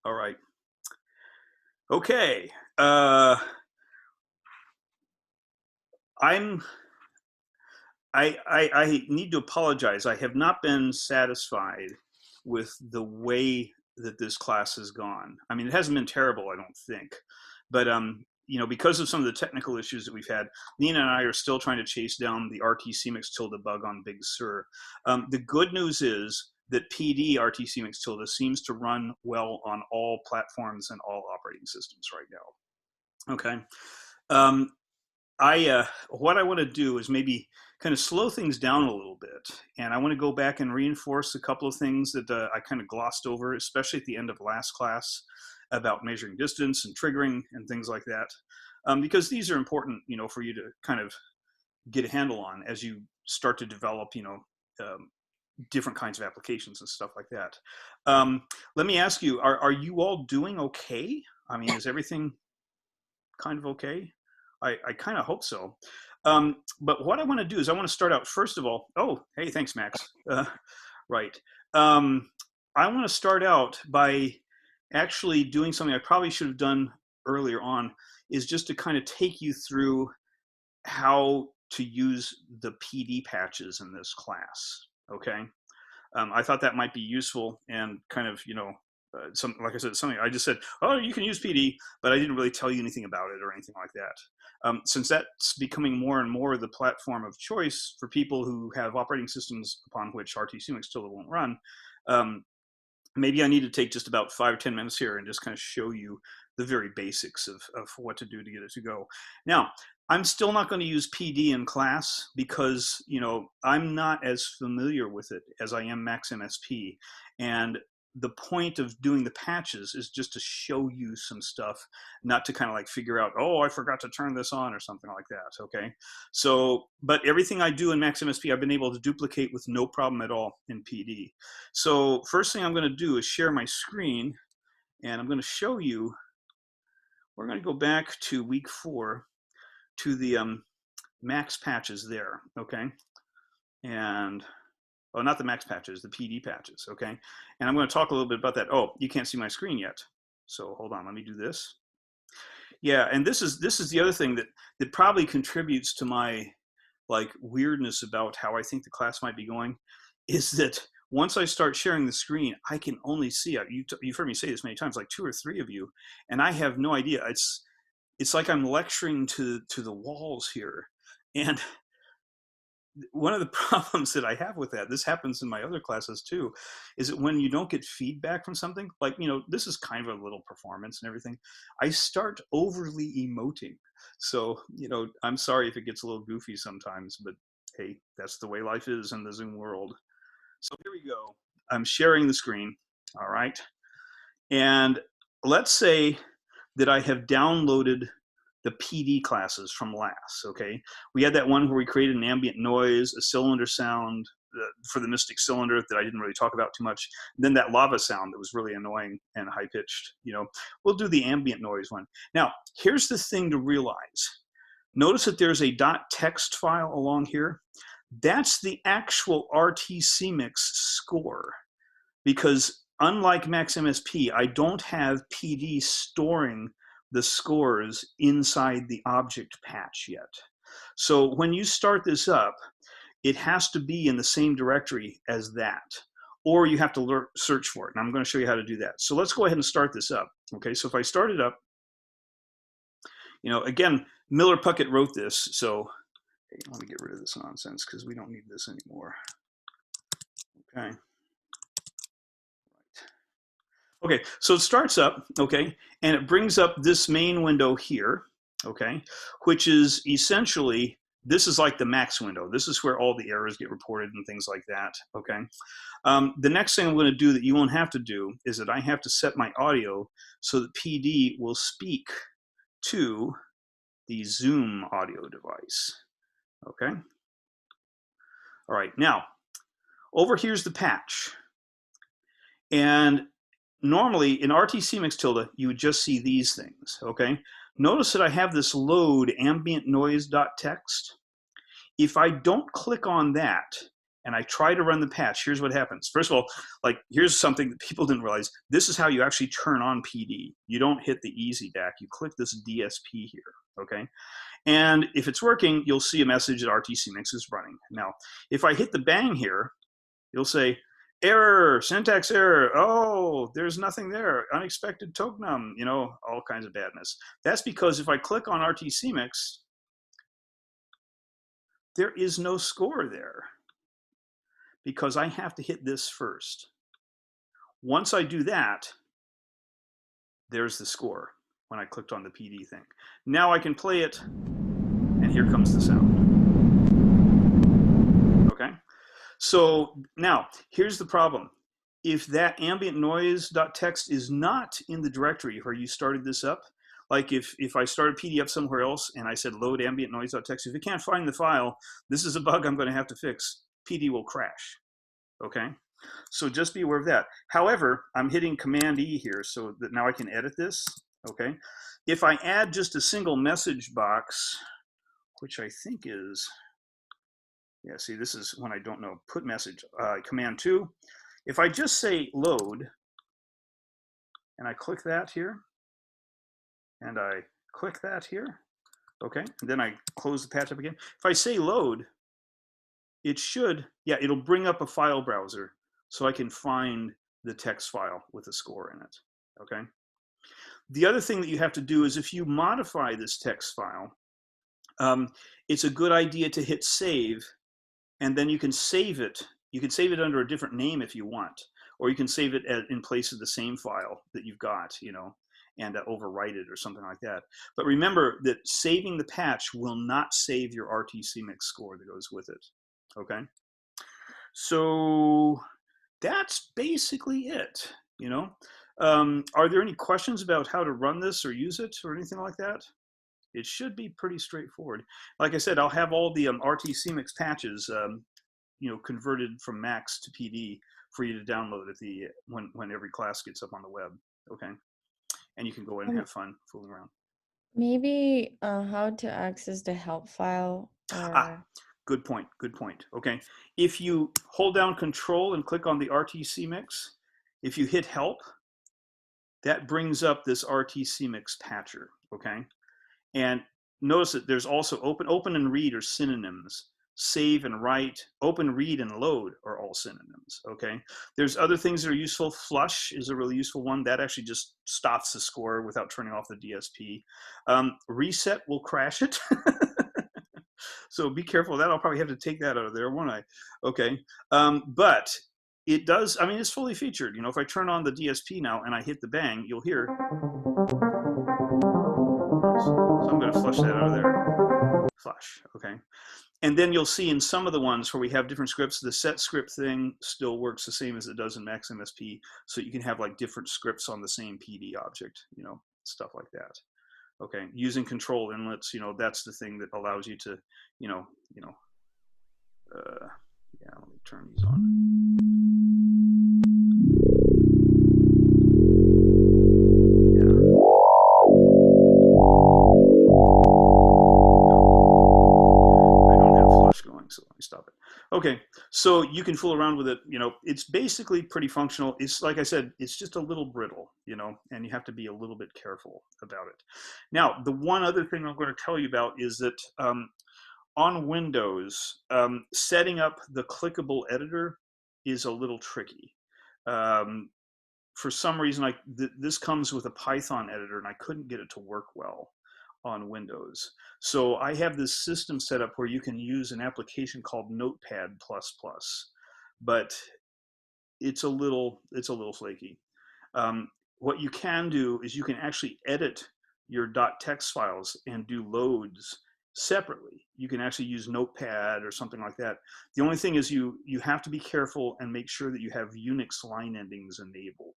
All right. Okay. Uh, I'm. I need to apologize. I have not been satisfied with the way that this class has gone. I mean, it hasn't been terrible, I don't think, but because of some of the technical issues that we've had, Nina and I are still trying to chase down the RTC mix tilde bug on Big Sur. The good news is that PD RTC mix tilde seems to run well on all platforms and all operating systems right now. Okay. Um, what I want to do is maybe kind of slow things down a little bit, and I want to go back and reinforce a couple of things that I kind of glossed over, especially at the end of last class about measuring distance and triggering and things like that, because these are important, for you to kind of get a handle on as you start to develop, different kinds of applications and stuff like that. Let me ask you: Are you all doing okay? I mean, is everything kind of okay? I kind of hope so. But what I want to do is I want to start out first of all. Oh, hey, thanks, Max. Right. I want to start out by actually doing something I probably should have done earlier on, is just to kind of take you through how to use the PD patches in this class. Okay. I thought that might be useful and kind of, like I said, something I just said, oh, you can use PD, but I didn't really tell you anything about it or anything like that. Since that's becoming more and more the platform of choice for people who have operating systems upon which RTC mix tilde won't run, maybe I need to take just about 5 or 10 minutes here and just kind of show you the very basics of what to do to get it to go. Now, I'm still not going to use PD in class because, I'm not as familiar with it as I am MaxMSP. And the point of doing the patches is just to show you some stuff, not to kind of like figure out, oh, I forgot to turn this on or something like that. Okay. So, but everything I do in MaxMSP, I've been able to duplicate with no problem at all in PD. So first thing I'm going to do is share my screen, and I'm going to show you, we're going to go back to week 4 to the max patches there. Okay. And oh, not the max patches, the PD patches, okay? And I'm going to talk a little bit about that. Oh, you can't see my screen yet. So hold on, let me do this. Yeah, and this is the other thing that probably contributes to my weirdness about how I think the class might be going, is that once I start sharing the screen, I can only see, you've heard me say this many times, like 2 or 3 of you, and I have no idea. It's like I'm lecturing to the walls here. And one of the problems that I have with that, this happens in my other classes too, is that when you don't get feedback from something, like, this is kind of a little performance and everything, I start overly emoting. So, I'm sorry if it gets a little goofy sometimes, but hey, that's the way life is in the Zoom world. So here we go. I'm sharing the screen, all right? And let's say that I have downloaded the PD classes from last, okay? We had that one where we created an ambient noise, a cylinder sound for the Mystic cylinder that I didn't really talk about too much. And then that lava sound that was really annoying and high-pitched, We'll do the ambient noise one. Now, here's the thing to realize. Notice that there's a .text file along here. That's the actual RTC mix score, because unlike MaxMSP, I don't have PD storing the scores inside the object patch yet. So when you start this up, it has to be in the same directory as that, or you have to search for it. And I'm going to show you how to do that. So let's go ahead and start this up. Okay, so if I start it up, again, Miller Puckett wrote this, so hey, let me get rid of this nonsense because we don't need this anymore. Okay. Okay, so it starts up, okay, and it brings up this main window here, okay, which is essentially, this is like the max window. This is where all the errors get reported and things like that, okay. The next thing I'm going to do that you won't have to do is that I have to set my audio so that PD will speak to the Zoom audio device, okay. All right, now, over here's the patch, and normally in RTC mix tilde, you would just see these things, okay? Notice that I have this load ambient noise.txt. If I don't click on that, and I try to run the patch, here's what happens. First of all, like, here's something that people didn't realize. This is how you actually turn on PD. You don't hit the easy DAC. You click this DSP here, okay? And if it's working, you'll see a message that RTC Mix is running. Now, if I hit the bang here, you'll say, error, syntax error. Oh, there's nothing there. Unexpected tokenum, you know, all kinds of badness. That's because if I click on RTC Mix, there is no score there because I have to hit this first. Once I do that, there's the score when I clicked on the PD thing. Now I can play it, and here comes the sound. Okay? So now, here's the problem. If that ambient noise.txt is not in the directory where you started this up, like if I started PD up somewhere else and I said load ambient noise.txt, if it can't find the file, this is a bug I'm going to have to fix. PD will crash. Okay? So just be aware of that. However, I'm hitting Command E here so that now I can edit this. Okay? If I add just a single message box, which I think is, yeah, see, this is when I don't know, put message, Command 2. If I just say load, and I click that here, and I click that here, okay, and then I close the patch up again. If I say load, it should, yeah, it'll bring up a file browser so I can find the text file with a score in it, okay? The other thing that you have to do is if you modify this text file, it's a good idea to hit save, and then you can save it. You can save it under a different name if you want, or you can save it in place of the same file that you've got, you know, and overwrite it or something like that. But remember that saving the patch will not save your RTC Mix score that goes with it, okay? So that's basically it, you know? Are there any questions about how to run this or use it or anything like that? It should be pretty straightforward. Like I said, I'll have all the RTC Mix patches, you know, converted from Max to PD for you to download at the when every class gets up on the web. Okay, and you can go in and have fun fooling around. Maybe how to access the help file or Good point. Good point. Okay, if you hold down Control and click on the RTC Mix, if you hit Help, that brings up this RTC Mix patcher. Okay. And notice that there's also open and read are synonyms. Save and write, open, read, and load are all synonyms, okay? There's other things that are useful. Flush is a really useful one. That actually just stops the score without turning off the DSP. Reset will crash it. So be careful of that. I'll probably have to take that out of there, won't I? Okay. But it does, I mean, it's fully featured. You know, if I turn on the DSP now and I hit the bang, you'll hear. So I'm going to flush that out of there. Flush, okay. And then you'll see in some of the ones where we have different scripts, the set script thing still works the same as it does in Max MSP. So you can have like different scripts on the same PD object, you know, stuff like that. Okay, using control inlets, you know, that's the thing that allows you to, yeah, let me turn these on. Stop it. Okay, so you can fool around with it. You know, it's basically pretty functional. It's like I said, it's just a little brittle, you know, and you have to be a little bit careful about it. Now, the one other thing I'm going to tell you about is that on Windows, setting up the clickable editor is a little tricky. For some reason, this comes with a Python editor, and I couldn't get it to work well on Windows. So I have this system set up where you can use an application called Notepad++, but it's a little flaky. What you can do is you can actually edit your .txt files and do loads separately. You can actually use Notepad or something like that. The only thing is you have to be careful and make sure that you have Unix line endings enabled.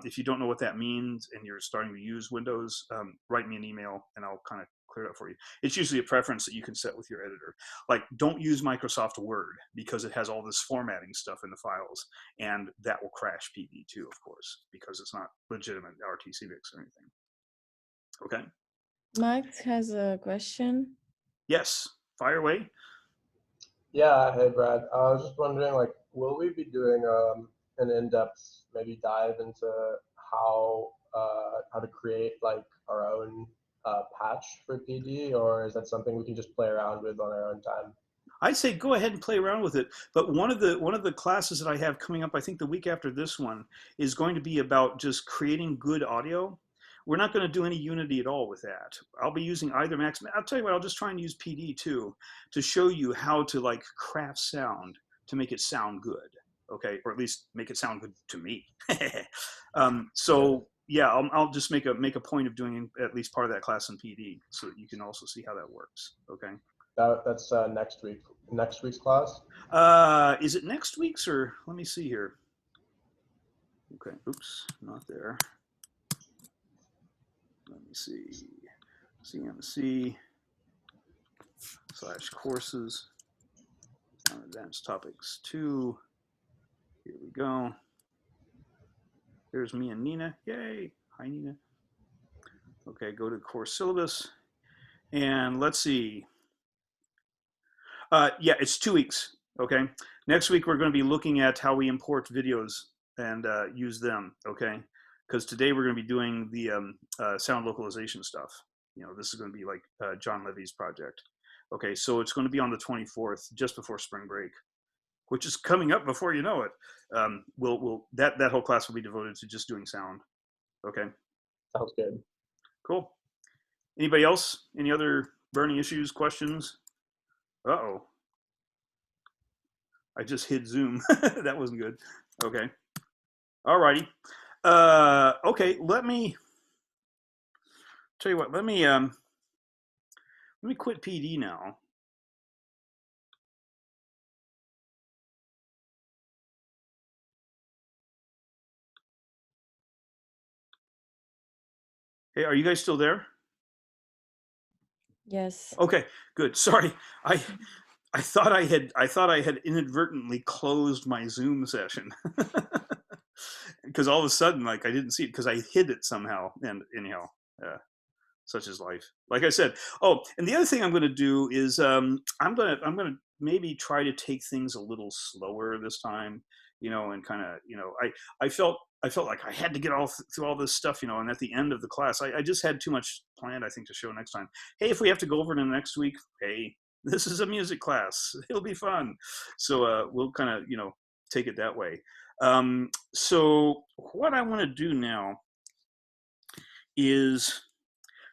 If you don't know what that means and you're starting to use Windows, write me an email and I'll kind of clear it up for you. It's usually a preference that you can set with your editor. Like, don't use Microsoft Word because it has all this formatting stuff in the files, and that will crash PD too, of course, because it's not legitimate RTC Mix or anything. Okay? Max has a question. Yes, fire away. Yeah, hey Brad. I was just wondering, like, will we be doing an in-depth maybe dive into how to create like our own patch for PD, or is that something we can just play around with on our own time? I'd say go ahead and play around with it. But one of the classes that I have coming up, I think the week after this one, is going to be about just creating good audio. We're not going to do any Unity at all with that. I'll be using either Max. I'll tell you what. I'll just try and use PD too to show you how to like craft sound to make it sound good. Okay, or at least make it sound good to me. Yeah, So yeah, I'll just make a point of doing at least part of that class in PD so that you can also see how that works. Okay. that's next week. Next week's class. Is it next week's or let me see here. Okay, oops, not there. Let me see. CMC / courses on advanced topics 2. Here we go. There's me and Nina. Yay. Hi, Nina. Okay, go to the course syllabus. And let's see. Yeah, it's 2 weeks. Okay. Next week, we're going to be looking at how we import videos and use them. Okay. Because today we're going to be doing the sound localization stuff. This is going to be like John Levy's project. Okay. So it's going to be on the 24th, just before spring break, which is coming up before you know it. That whole class will be devoted to just doing sound. Okay. Sounds good. Cool. Anybody else? Any other burning issues, questions? Uh-oh. I just hit Zoom. That wasn't good. Okay. All righty. Okay. Let me tell you what. Let me quit PD now. Hey, are you guys still there? Yes. Okay. Good. Sorry. I I thought I had inadvertently closed my Zoom session because all of a sudden, like I didn't see it because I hid it somehow. And anyhow, uh, such is life. Like I said. Oh, and the other thing I'm going to do is I'm gonna maybe try to take things a little slower this time, and kind of I felt like I had to get through all this stuff, and at the end of the class, I just had too much planned, I think, to show next time. Hey, if we have to go over it in the next week, hey, this is a music class. It'll be fun. So we'll kind of take it that way. So what I want to do now is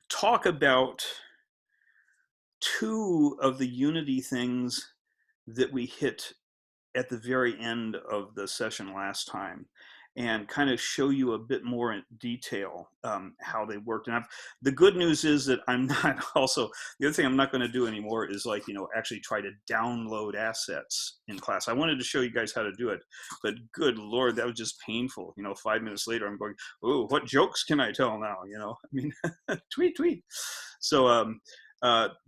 talk about two of the Unity things that we hit at the very end of the session last time and kind of show you a bit more in detail how they worked. And the good news is that I'm not also, the other thing I'm not going to do anymore is like, actually try to download assets in class. I wanted to show you guys how to do it, but good Lord, that was just painful. 5 minutes later, I'm going, oh, what jokes can I tell now? I mean, tweet, tweet. So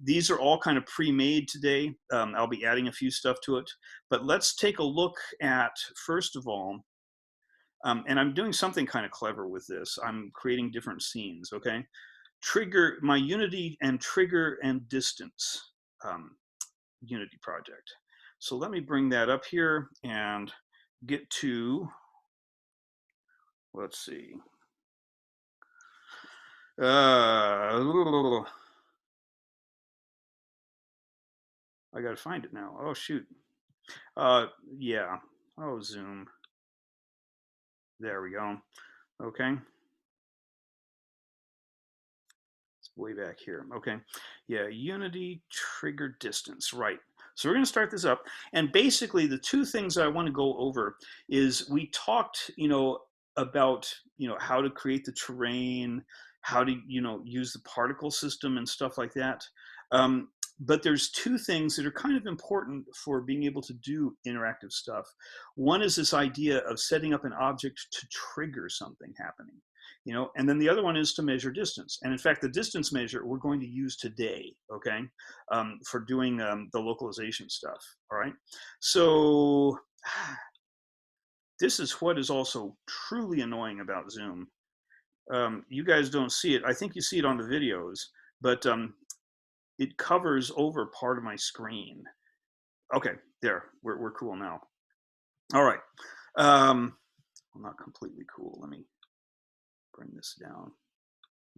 these are all kind of pre-made today. I'll be adding a few stuff to it, but let's take a look at, first of all, and I'm doing something kind of clever with this. I'm creating different scenes, okay? Trigger, my Unity and trigger and distance Unity project. So let me bring that up here and get to, let's see. I gotta find it now. Oh, shoot. Yeah. Oh, Zoom. There we go. Okay. It's way back here. Okay. Yeah, Unity trigger distance. Right. So we're going to start this up. And basically, the two things I want to go over is we talked, about, how to create the terrain, how to, use the particle system and stuff like that. But there's two things that are kind of important for being able to do interactive stuff. One is this idea of setting up an object to trigger something happening, and then the other one is to measure distance. And in fact, the distance measure we're going to use today, okay, for doing the localization stuff. All right. So this is what is also truly annoying about Zoom. You guys don't see it. I think you see it on the videos, but it covers over part of my screen. Okay, there, we're cool now. All right. Well, not completely cool. Let me bring this down,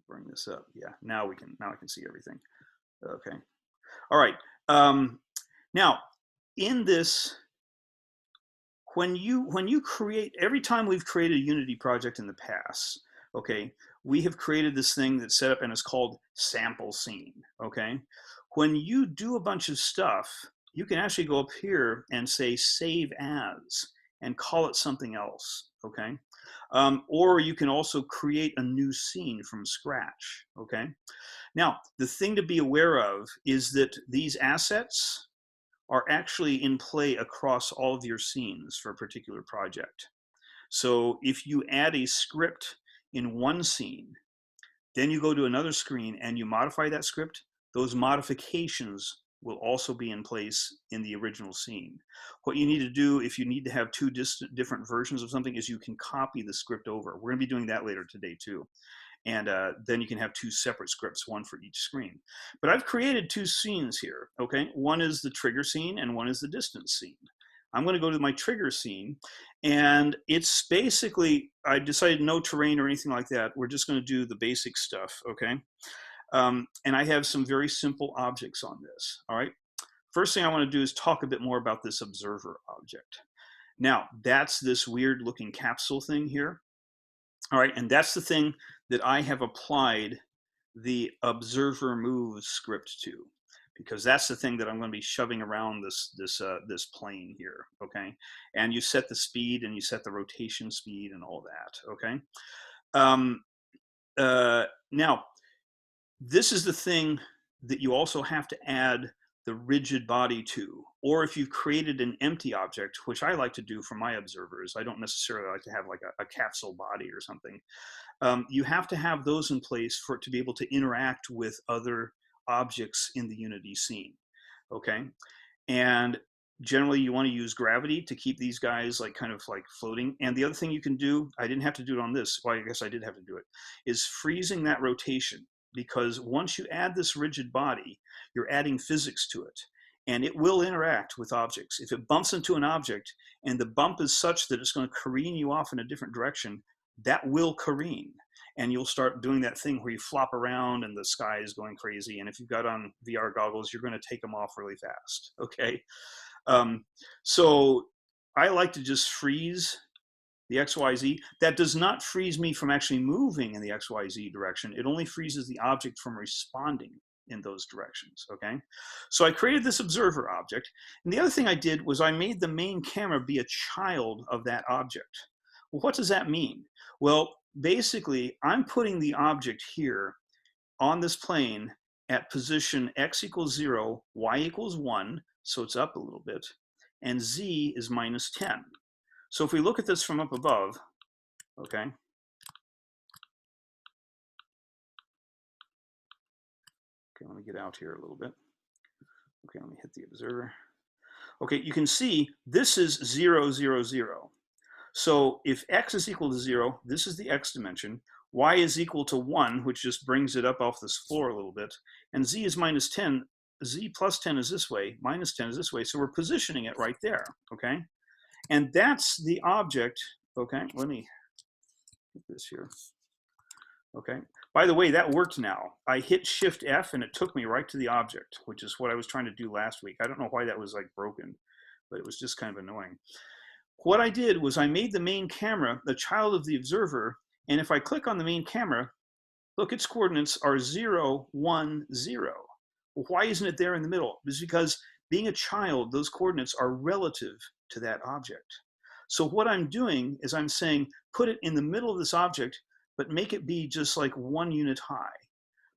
bring this up. Yeah, now I can see everything. Okay. All right. Now, in this, when you create, every time we've created a Unity project in the past, okay, we have created this thing that's set up and it's called sample scene. Okay. When you do a bunch of stuff, you can actually go up here and say save as and call it something else. Okay. Or you can also create a new scene from scratch. Okay. Now, the thing to be aware of is that these assets are actually in play across all of your scenes for a particular project. So if you add a script in one scene, then you go to another screen and you modify that script, those modifications will also be in place in the original scene. What you need to do if you need to have two different versions of something is you can copy the script over. We're going to be doing that later today too. And then you can have two separate scripts, one for each screen. But I've created two scenes here, okay? One is the trigger scene and one is the distance scene. I'm going to go to my trigger scene, and it's basically, I decided no terrain or anything like that. We're just going to do the basic stuff, okay? And I have some very simple objects on this, all right? First thing I want to do is talk a bit more about this observer object. Now, that's this weird looking capsule thing here. All right, and that's the thing that I have applied the observer moves script to, because that's the thing that I'm going to be shoving around this plane here. Okay, and you set the speed and you set the rotation speed and all that. Okay, now this is the thing that you also have to add the rigid body to, or if you've created an empty object, which I like to do for my observers, I don't necessarily like to have like a capsule body or something. You have to have those in place for it to be able to interact with other objects in the Unity scene, okay? And generally you want to use gravity to keep these guys like kind of like floating. And the other thing you can do, I didn't have to do it on this, well, I guess I did have to do it, is freezing that rotation. Because once you add this rigid body, you're adding physics to it. And it will interact with objects. If it bumps into an object and the bump is such that it's going to careen you off in a different direction, that will careen. And you'll start doing that thing where you flop around and the sky is going crazy. And if you've got on VR goggles, you're going to take them off really fast, okay? So I like to just freeze the XYZ. That does not freeze me from actually moving in the XYZ direction. It only freezes the object from responding in those directions, okay? So I created this observer object. And the other thing I did was I made the main camera be a child of that object. Well, what does that mean? Well, basically, I'm putting the object here on this plane at position x equals 0, y equals 1, so it's up a little bit, and z is minus 10. So if we look at this from up above, okay, let me get out here a little bit. Okay, let me hit the observer. Okay, you can see this is 0, 0, 0. So if x is equal to 0, this is the x dimension, y is equal to 1, which just brings it up off this floor a little bit, and z is minus 10, z plus 10 is this way, minus 10 is this way, so we're positioning it right there, okay? And that's the object, okay? Let me get this here. Okay, by the way, that worked now. I hit Shift F and it took me right to the object, which is what I was trying to do last week. I don't know why that was like broken, but it was just kind of annoying. What I did was I made the main camera the child of the observer, and if I click on the main camera, look, its coordinates are 0, 1, 0. Well, why isn't it there in the middle? It's because being a child, those coordinates are relative to that object. So what I'm doing is I'm saying, put it in the middle of this object, but make it be just like 1 unit high,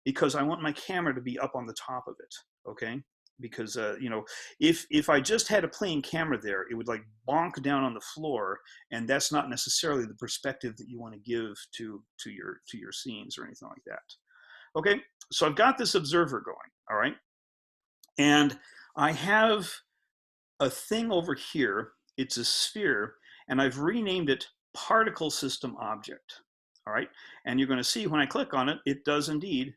because I want my camera to be up on the top of it, okay? Because, you know, if I just had a plain camera there, it would like bonk down on the floor, and that's not necessarily the perspective that you want to give to your scenes or anything like that. Okay, so I've got this observer going, all right? And I have a thing over here, it's a sphere, and I've renamed it particle system object, all right? And you're gonna see when I click on it, it does indeed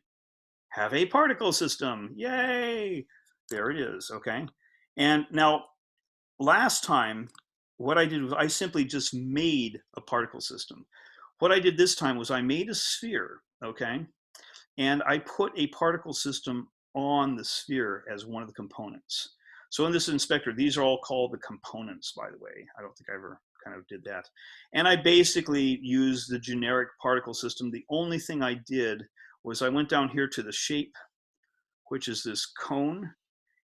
have a particle system, yay! There it is, okay? And now last time, what I did was I simply just made a particle system. What I did this time was I made a sphere, okay? And I put a particle system on the sphere as one of the components. So in this inspector, these are all called the components, by the way. I don't think I ever kind of did that. And I basically used the generic particle system. The only thing I did was I went down here to the shape, which is this cone,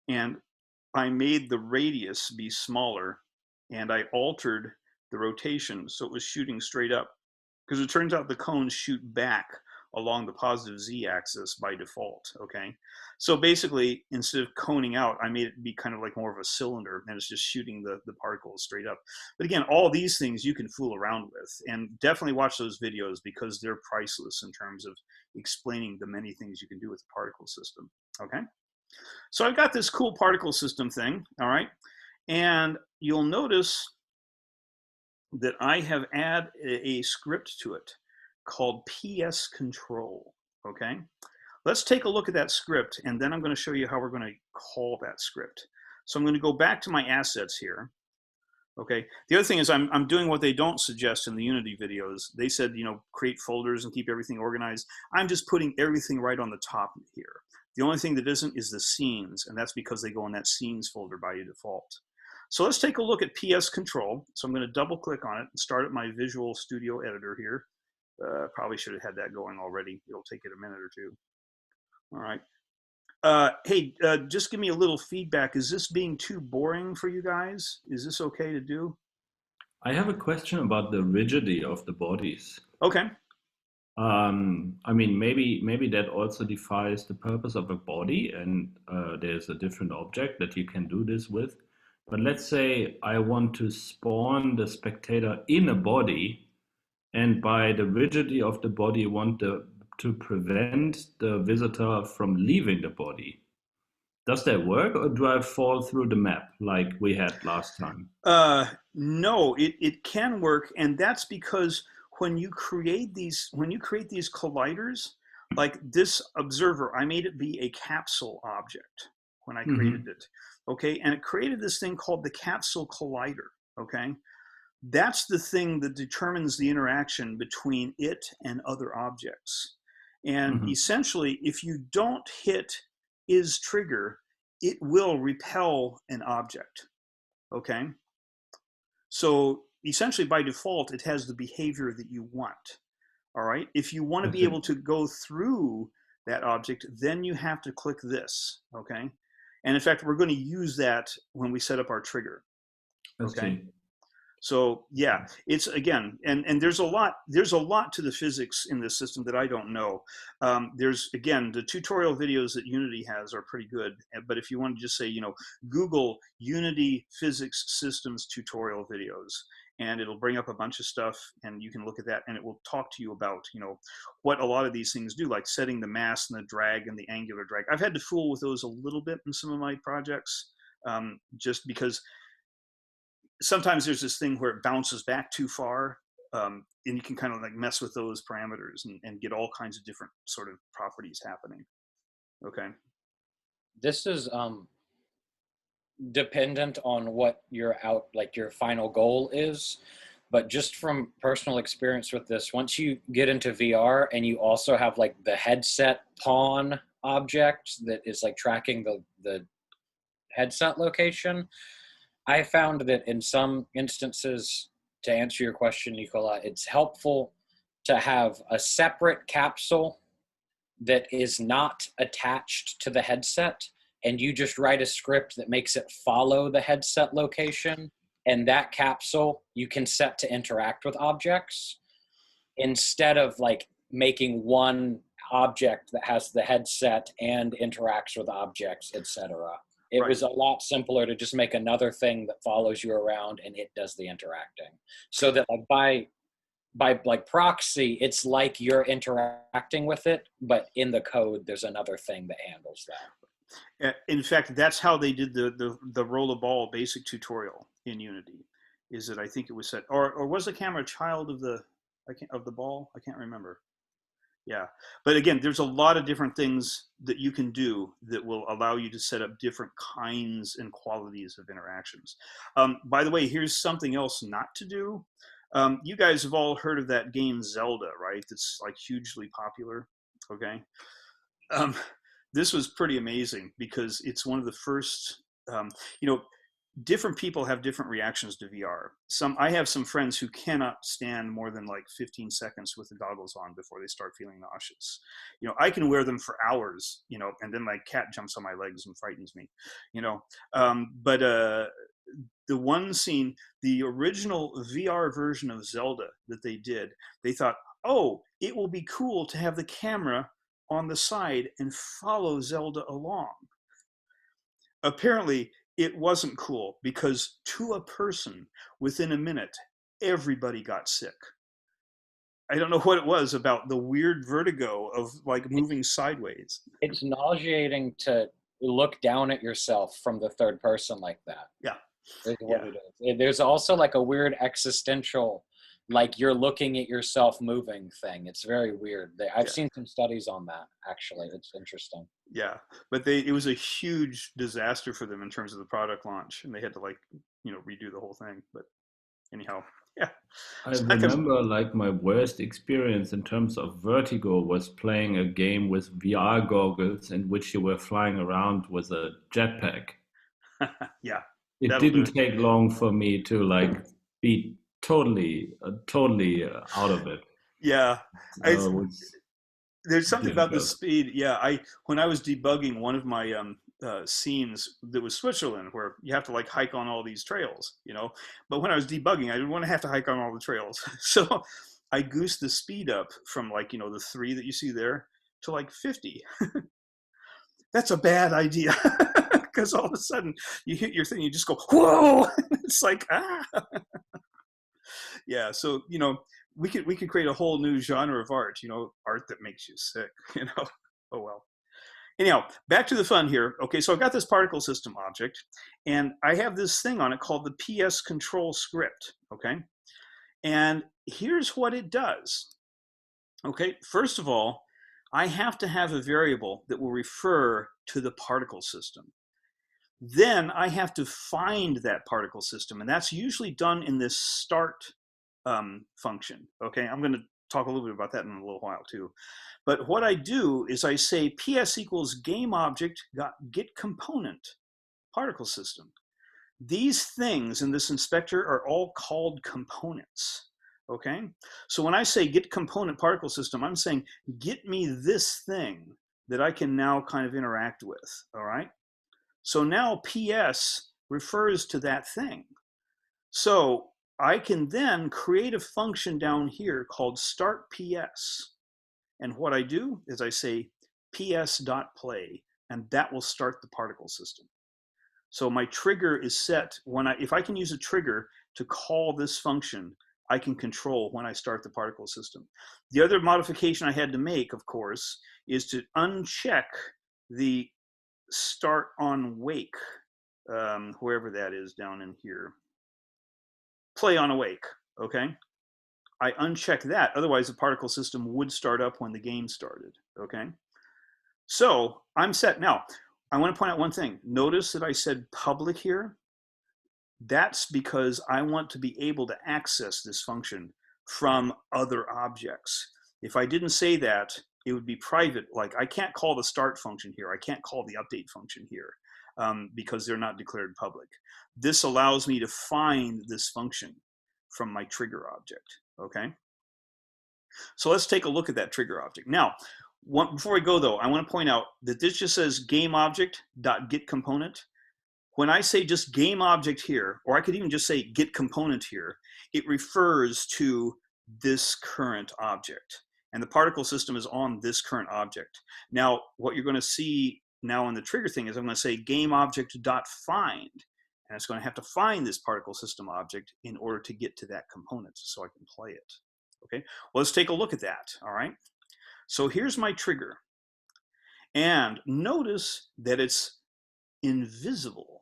and I made the radius be smaller, and I altered the rotation so it was shooting straight up, because it turns out the cones shoot back along the positive z-axis by default, okay? So basically, instead of coning out, I made it be kind of like more of a cylinder, and it's just shooting the particles straight up. But again, all these things you can fool around with, and definitely watch those videos because they're priceless in terms of explaining the many things you can do with the particle system, okay? So I've got this cool particle system thing, all right? And you'll notice that I have added a script to it called PS control, okay? Let's take a look at that script, and then I'm going to show you how we're going to call that script. So I'm going to go back to my assets here, okay? The other thing is I'm doing what they don't suggest in the Unity videos. They said, you know, create folders and keep everything organized. I'm just putting everything right on the top here. The only thing that isn't is the scenes, and that's because they go in that scenes folder by default. So let's take a look at PS control. So I'm going to double click on it and start at my Visual Studio Editor here. Probably should have had that going already. It'll take it a minute or two. All right. Hey, just give me a little feedback. Is this being too boring for you guys? Is this okay to do? I have a question about the rigidity of the bodies. Okay. I mean, maybe that also defies the purpose of a body, and there's a different object that you can do this with. But let's say I want to spawn the spectator in a body, and by the rigidity of the body, want to prevent the visitor from leaving the body. Does that work, or do I fall through the map like we had last time? No, it can work, and that's because when you create these colliders, like this observer, I made it be a capsule object when I created it, okay? And it created this thing called the capsule collider, okay? That's the thing that determines the interaction between it and other objects. And essentially, if you don't hit is trigger, it will repel an object, okay? So essentially by default, it has the behavior that you want, all right? If you want to be able to go through that object, then you have to click this, okay? And in fact, we're going to use that when we set up our trigger, okay? So yeah, it's again, and there's a lot to the physics in this system that I don't know. There's again, the tutorial videos that Unity has are pretty good, but if you want to just say, you know, Google Unity physics systems tutorial videos, and it'll bring up a bunch of stuff, and you can look at that, and it will talk to you about, you know, what a lot of these things do, like setting the mass and the drag and the angular drag. I've had to fool with those a little bit in some of my projects, just because sometimes there's this thing where it bounces back too far, and you can kind of like mess with those parameters and get all kinds of different sort of properties happening. Okay. This is dependent on what your final goal is, but just from personal experience with this, once you get into VR and you also have like the headset pawn object that is like tracking the headset location, I found that in some instances, to answer your question, Nicola, it's helpful to have a separate capsule that is not attached to the headset, and you just write a script that makes it follow the headset location, and that capsule you can set to interact with objects instead of like making one object that has the headset and interacts with objects, etc. It was a lot simpler to just make another thing that follows you around and it does the interacting. So that like by like proxy, it's like you're interacting with it, but in the code, there's another thing that handles that. In fact, that's how they did the roll a ball basic tutorial in Unity. Is that I think it was set, or was the camera a child of the ball? I can't remember. Yeah. But again, there's a lot of different things that you can do that will allow you to set up different kinds and qualities of interactions. By the way, here's something else not to do. You guys have all heard of that game Zelda, right? That's like hugely popular. Okay. Um, this was pretty amazing because it's one of the first, you know, different people have different reactions to VR. I have some friends who cannot stand more than like 15 seconds with the goggles on before they start feeling nauseous. You know, I can wear them for hours, you know, and then my cat jumps on my legs and frightens me, you know. But the one scene, the original VR version of Zelda that they did, they thought, oh, it will be cool to have the camera on the side and follow Zelda along. Apparently, it wasn't cool because to a person, within a minute, everybody got sick. I don't know what it was about the weird vertigo of like moving sideways. It's nauseating to look down at yourself from the third person like that. Yeah. Is what it is. There's also like a weird existential, like you're looking at yourself moving thing. It's very weird. I've seen some studies on that, actually. It's interesting. Yeah, but it was a huge disaster for them in terms of the product launch, and they had to like, you know, redo the whole thing. But anyhow, yeah. I remember like my worst experience in terms of vertigo was playing a game with VR goggles in which you were flying around with a jetpack. Yeah. It didn't take long for me to like be totally out of it. Yeah. There's something about the difficult. speed. Yeah, when I was debugging one of my scenes that was Switzerland, where you have to like hike on all these trails, you know. But when I was debugging, I didn't want to have to hike on all the trails, so I goosed the speed up from like, you know, the 3 that you see there to like 50. That's a bad idea because all of a sudden you hit your thing, you just go whoa. It's like yeah. So you know, we could create a whole new genre of art, you know, art that makes you sick, you know. Oh well. Anyhow, back to the fun here. Okay, so I've got this particle system object, and I have this thing on it called the PS control script, okay? And here's what it does. Okay, first of all, I have to have a variable that will refer to the particle system. Then I have to find that particle system, and that's usually done in this start function, okay? I'm gonna talk a little bit about that in a little while too. But what I do is I say PS equals game object get component particle system. These things in this inspector are all called components, okay? So when I say get component particle system, I'm saying get me this thing that I can now kind of interact with, all right? So now PS refers to that thing. So I can then create a function down here called start PS. And what I do is I say ps.play, and that will start the particle system. So my trigger is set if I can use a trigger to call this function, I can control when I start the particle system. The other modification I had to make, of course, is to uncheck the start on wake, wherever that is down in here. Play on awake, okay? I uncheck that, otherwise the particle system would start up when the game started, okay? So I'm set. Now, I want to point out one thing. Notice that I said public here. That's because I want to be able to access this function from other objects. If I didn't say that, it would be private. Like I can't call the start function here. I can't call the update function here because they're not declared public. This allows me to find this function from my trigger object, okay? So let's take a look at that trigger object. Now, before we go though, I want to point out that this just says game object dot get component. When I say just game object here, or I could even just say get component here, it refers to this current object. And the particle system is on this current object. Now, what you're going to see now in the trigger thing is I'm going to say game object dot find. And it's going to have to find this particle system object in order to get to that component so I can play it. Okay, well, let's take a look at that, all right? So here's my trigger. And notice that it's invisible.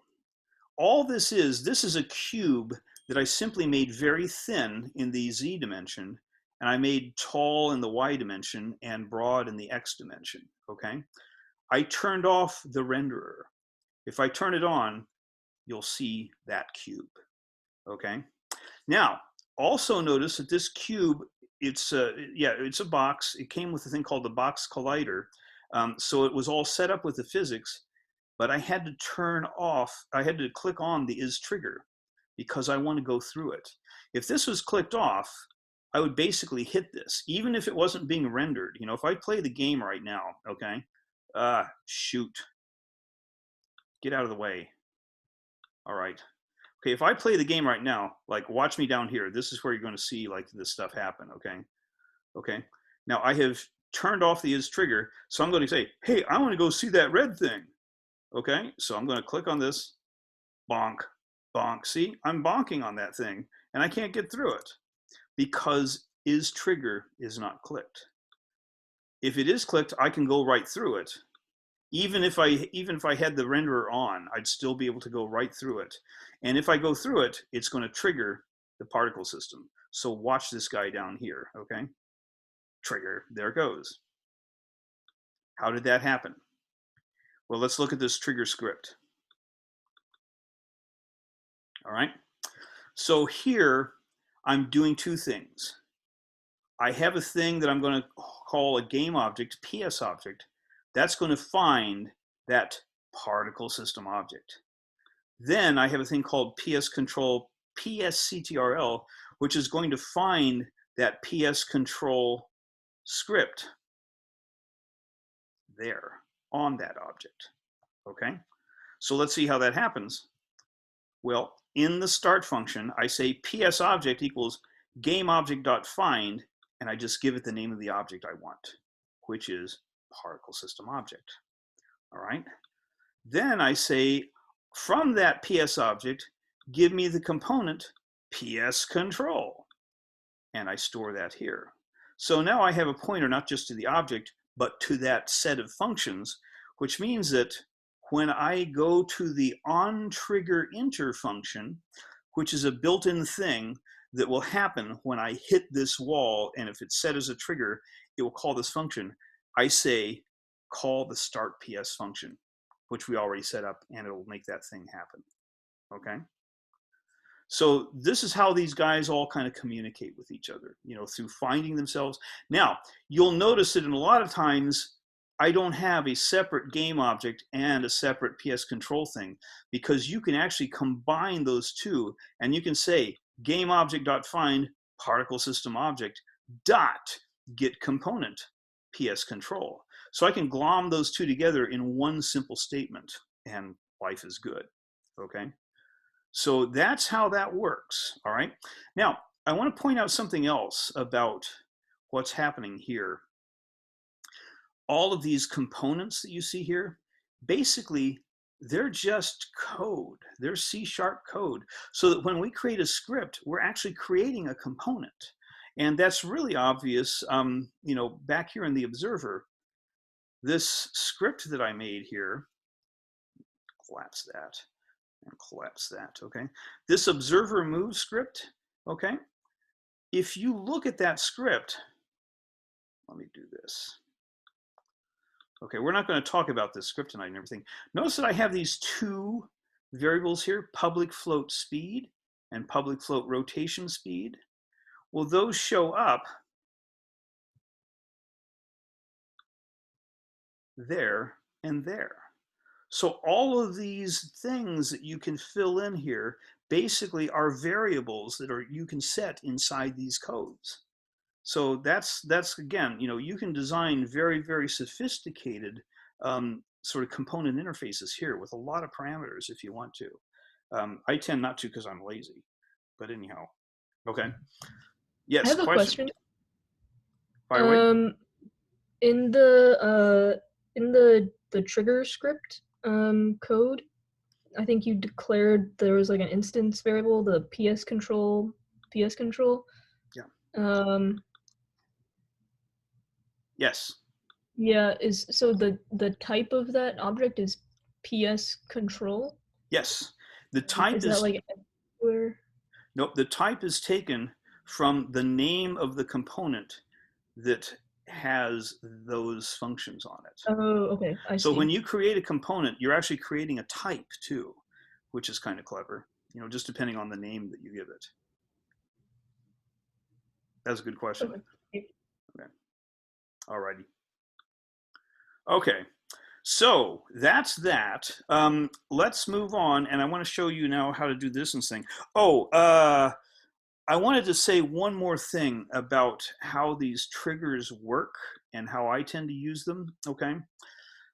All this is a cube that I simply made very thin in the Z dimension and I made tall in the Y dimension and broad in the X dimension, okay? I turned off the renderer. If I turn it on, you'll see that cube, okay? Now, also notice that this cube, it's a box. It came with a thing called the box collider. So it was all set up with the physics, but I had to I had to click on the is trigger because I want to go through it. If this was clicked off, I would basically hit this, even if it wasn't being rendered. You know, if I play the game right now, okay, shoot, get out of the way. All right. Okay, if I play the game right now, like watch me down here, this is where you're going to see like this stuff happen, okay? Okay, now I have turned off the is trigger, so I'm going to say, hey, I want to go see that red thing. Okay, so I'm going to click on this, bonk, bonk. See, I'm bonking on that thing, and I can't get through it because is trigger is not clicked. If it is clicked, I can go right through it. Even if I had the renderer on, I'd still be able to go right through it. And if I go through it, it's going to trigger the particle system. So watch this guy down here, okay? Trigger, there it goes. How did that happen? Well, let's look at this trigger script. All right. So here, I'm doing two things. I have a thing that I'm going to call a game object, PS object. That's going to find that particle system object. Then I have a thing called PS control, PSCTRL, which is going to find that PS control script there on that object. Okay, so let's see how that happens. Well, in the start function, I say PS object equals game object.find, and I just give it the name of the object I want, which is particle system object. All right. Then I say from that PS object, give me the component PS control, and I store that here. So now I have a pointer not just to the object, but to that set of functions, which means that when I go to the onTriggerInter function, which is a built-in thing that will happen when I hit this wall, and if it's set as a trigger, it will call this function. I say, call the start PS function, which we already set up, and it'll make that thing happen, okay? So this is how these guys all kind of communicate with each other, you know, through finding themselves. Now, you'll notice that in a lot of times, I don't have a separate game object and a separate PS control thing, because you can actually combine those two, and you can say game object.find particle system object dot get component PS control. So I can glom those two together in one simple statement, and life is good, okay? So that's how that works, all right? Now, I want to point out something else about what's happening here. All of these components that you see here, basically, they're just code. They're C# code. So that when we create a script, we're actually creating a component. And that's really obvious, you know, back here in the observer. This script that I made here, collapse that and collapse that, okay? This observer move script, okay? If you look at that script, let me do this. Okay, we're not going to talk about this script tonight and everything. Notice that I have these two variables here, public float speed and public float rotation speed. Well, those show up there and there. So all of these things that you can fill in here basically are variables that you can set inside these codes. So that's again, you know, you can design very, very sophisticated sort of component interfaces here with a lot of parameters if you want to. I tend not to because I'm lazy, but anyhow, okay. Yes, I have a question. Fire away. In the trigger script code, I think you declared there was like an instance variable, the PS control. Yeah. Yes. Yeah. So the type of that object is PS control. Yes. The type is that like everywhere? Nope. The type is taken from the name of the component that has those functions on it. Oh, okay, I So see. when you create a component, you're actually creating a type too, which is kind of clever, you know, just depending on the name that you give it. That's a good question. Okay. Okay. All righty. Okay. So that's that. Let's move on, and I want to show you now how to do this and thing. Oh, I wanted to say one more thing about how these triggers work and how I tend to use them. Okay.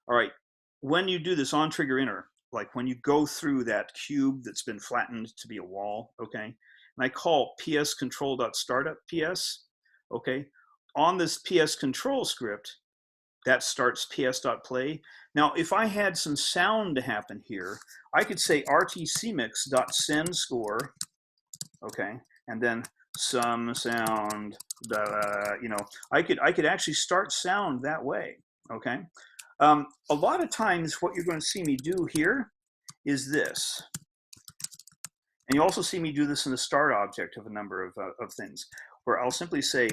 All right. When you do this on trigger inner, like when you go through that cube that's been flattened to be a wall, okay, and I call ps control.startup ps, okay, on this ps control script, that starts ps.play. Now, if I had some sound to happen here, I could say rtcmix.send score, okay, and then some sound, you know, I could actually start sound that way, okay. A lot of times what you're going to see me do here is this. And you also see me do this in the start object of a number of things, where I'll simply say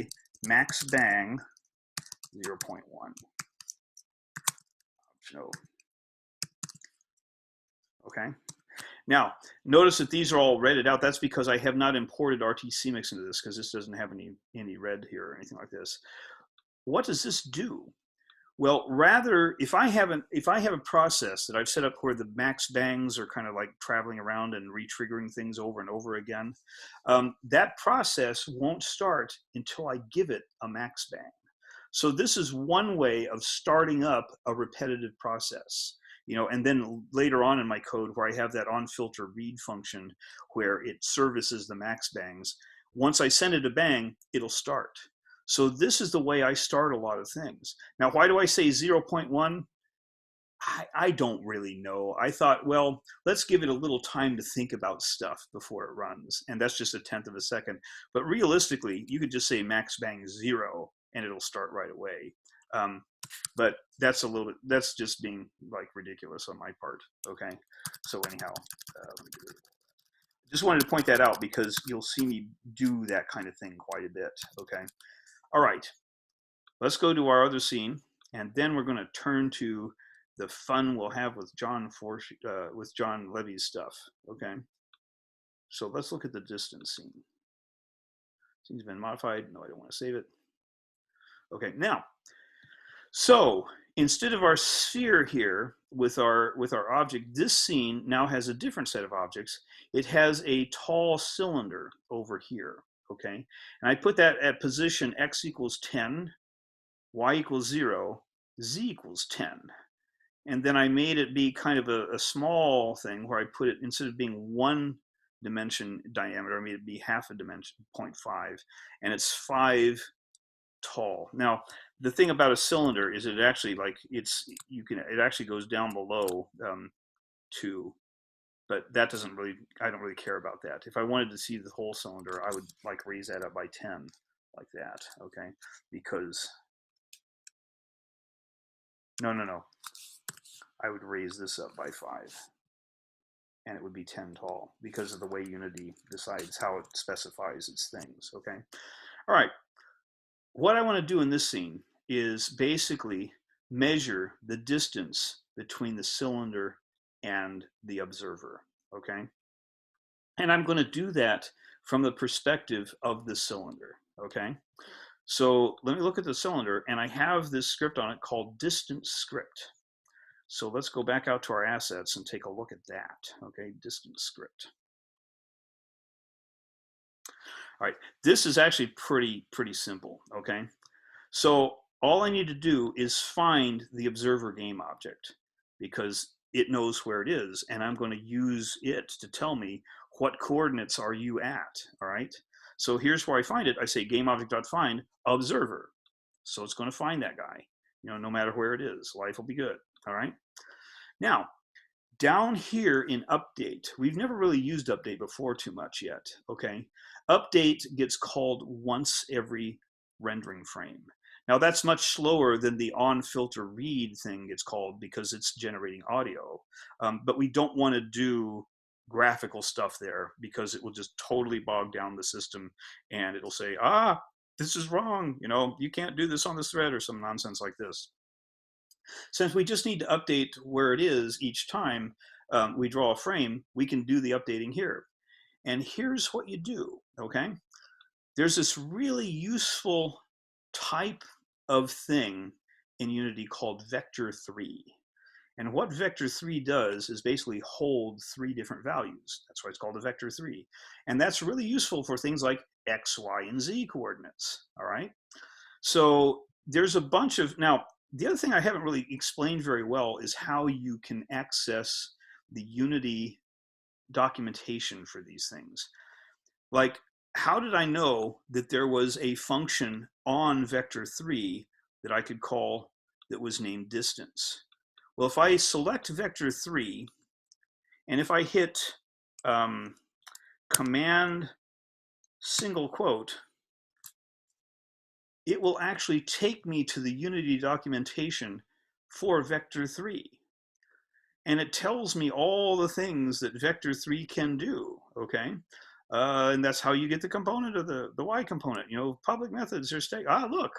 max bang 0.1. No. Okay. Now, notice that these are all redded out. That's because I have not imported RTCMix into this, because this doesn't have any red here or anything like this. What does this do? Well, rather, if I have a process that I've set up where the max bangs are kind of like traveling around and re-triggering things over and over again, that process won't start until I give it a max bang. So this is one way of starting up a repetitive process, you know, and then later on in my code where I have that on filter read function where it services the max bangs, once I send it a bang, it'll start. So this is the way I start a lot of things. Now, why do I say 0.1? I don't really know. I thought, well, let's give it a little time to think about stuff before it runs. And that's just 1/10 of a second. But realistically, you could just say max bang 0 and it'll start right away. But that's a little bit, that's just being like ridiculous on my part. Okay. So anyhow, just wanted to point that out because you'll see me do that kind of thing quite a bit. Okay. All right. Let's go to our other scene. And then we're going to turn to the fun we'll have with John Levy's stuff. Okay. So let's look at the distance scene. Scene's been modified. No, I don't want to save it. Okay, now, so instead of our sphere here with our object, this scene now has a different set of objects. It has a tall cylinder over here, okay? And I put that at position x equals 10, y equals 0, z equals 10. And then I made it be kind of a small thing where I put it, instead of being 1 dimension diameter, I made it be half a dimension, 0.5, and it's 5 tall. Now, the thing about a cylinder is it actually it actually goes down below 2, but that doesn't really, I don't really care about that. If I wanted to see the whole cylinder, I would like raise that up by 10 like that, okay? Because, no. I would raise this up by 5 and it would be 10 tall because of the way Unity decides how it specifies its things, okay? All right. What I want to do in this scene is basically measure the distance between the cylinder and the observer, okay? And I'm going to do that from the perspective of the cylinder, okay? So let me look at the cylinder, and I have this script on it called distance script. So let's go back out to our assets and take a look at that, okay? Distance script. All right, this is actually pretty simple, okay? So all I need to do is find the observer game object because it knows where it is, and I'm going to use it to tell me what coordinates are you at, all right? So here's where I find it. I say gameObject.find observer. So it's going to find that guy, you know, no matter where it is. Life will be good, all right? Now, down here in update, we've never really used update before too much yet, okay? Update gets called once every rendering frame. Now that's much slower than the on filter read thing gets called because it's generating audio, but we don't want to do graphical stuff there, because it will just totally bog down the system, and it'll say, this is wrong, you know, you can't do this on this thread, or some nonsense like this. Since we just need to update where it is each time we draw a frame, we can do the updating here. And here's what you do, okay? There's this really useful type of thing in Unity called vector3. And what vector3 does is basically hold 3 different values. That's why it's called a vector3. And that's really useful for things like X, Y, and Z coordinates, all right? So there's a bunch of, now, the other thing I haven't really explained very well is how you can access the Unity documentation for these things. Like, how did I know that there was a function on vector3 that I could call that was named distance? Well, if I select vector3, and if I hit command single quote, it will actually take me to the Unity documentation for vector3. And it tells me all the things that vector3 can do, okay? And that's how you get the component of the Y component. You know, public methods are static. Look,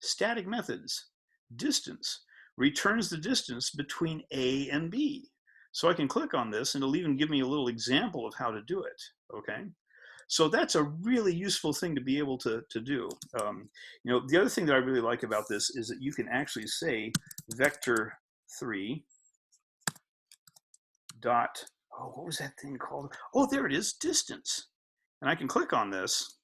static methods, distance, returns the distance between A and B. So I can click on this and it'll even give me a little example of how to do it, okay? So that's a really useful thing to be able to do. You know, the other thing that I really like about this is that you can actually say vector3 dot, what was that thing called? Oh, there it is, distance. And I can click on this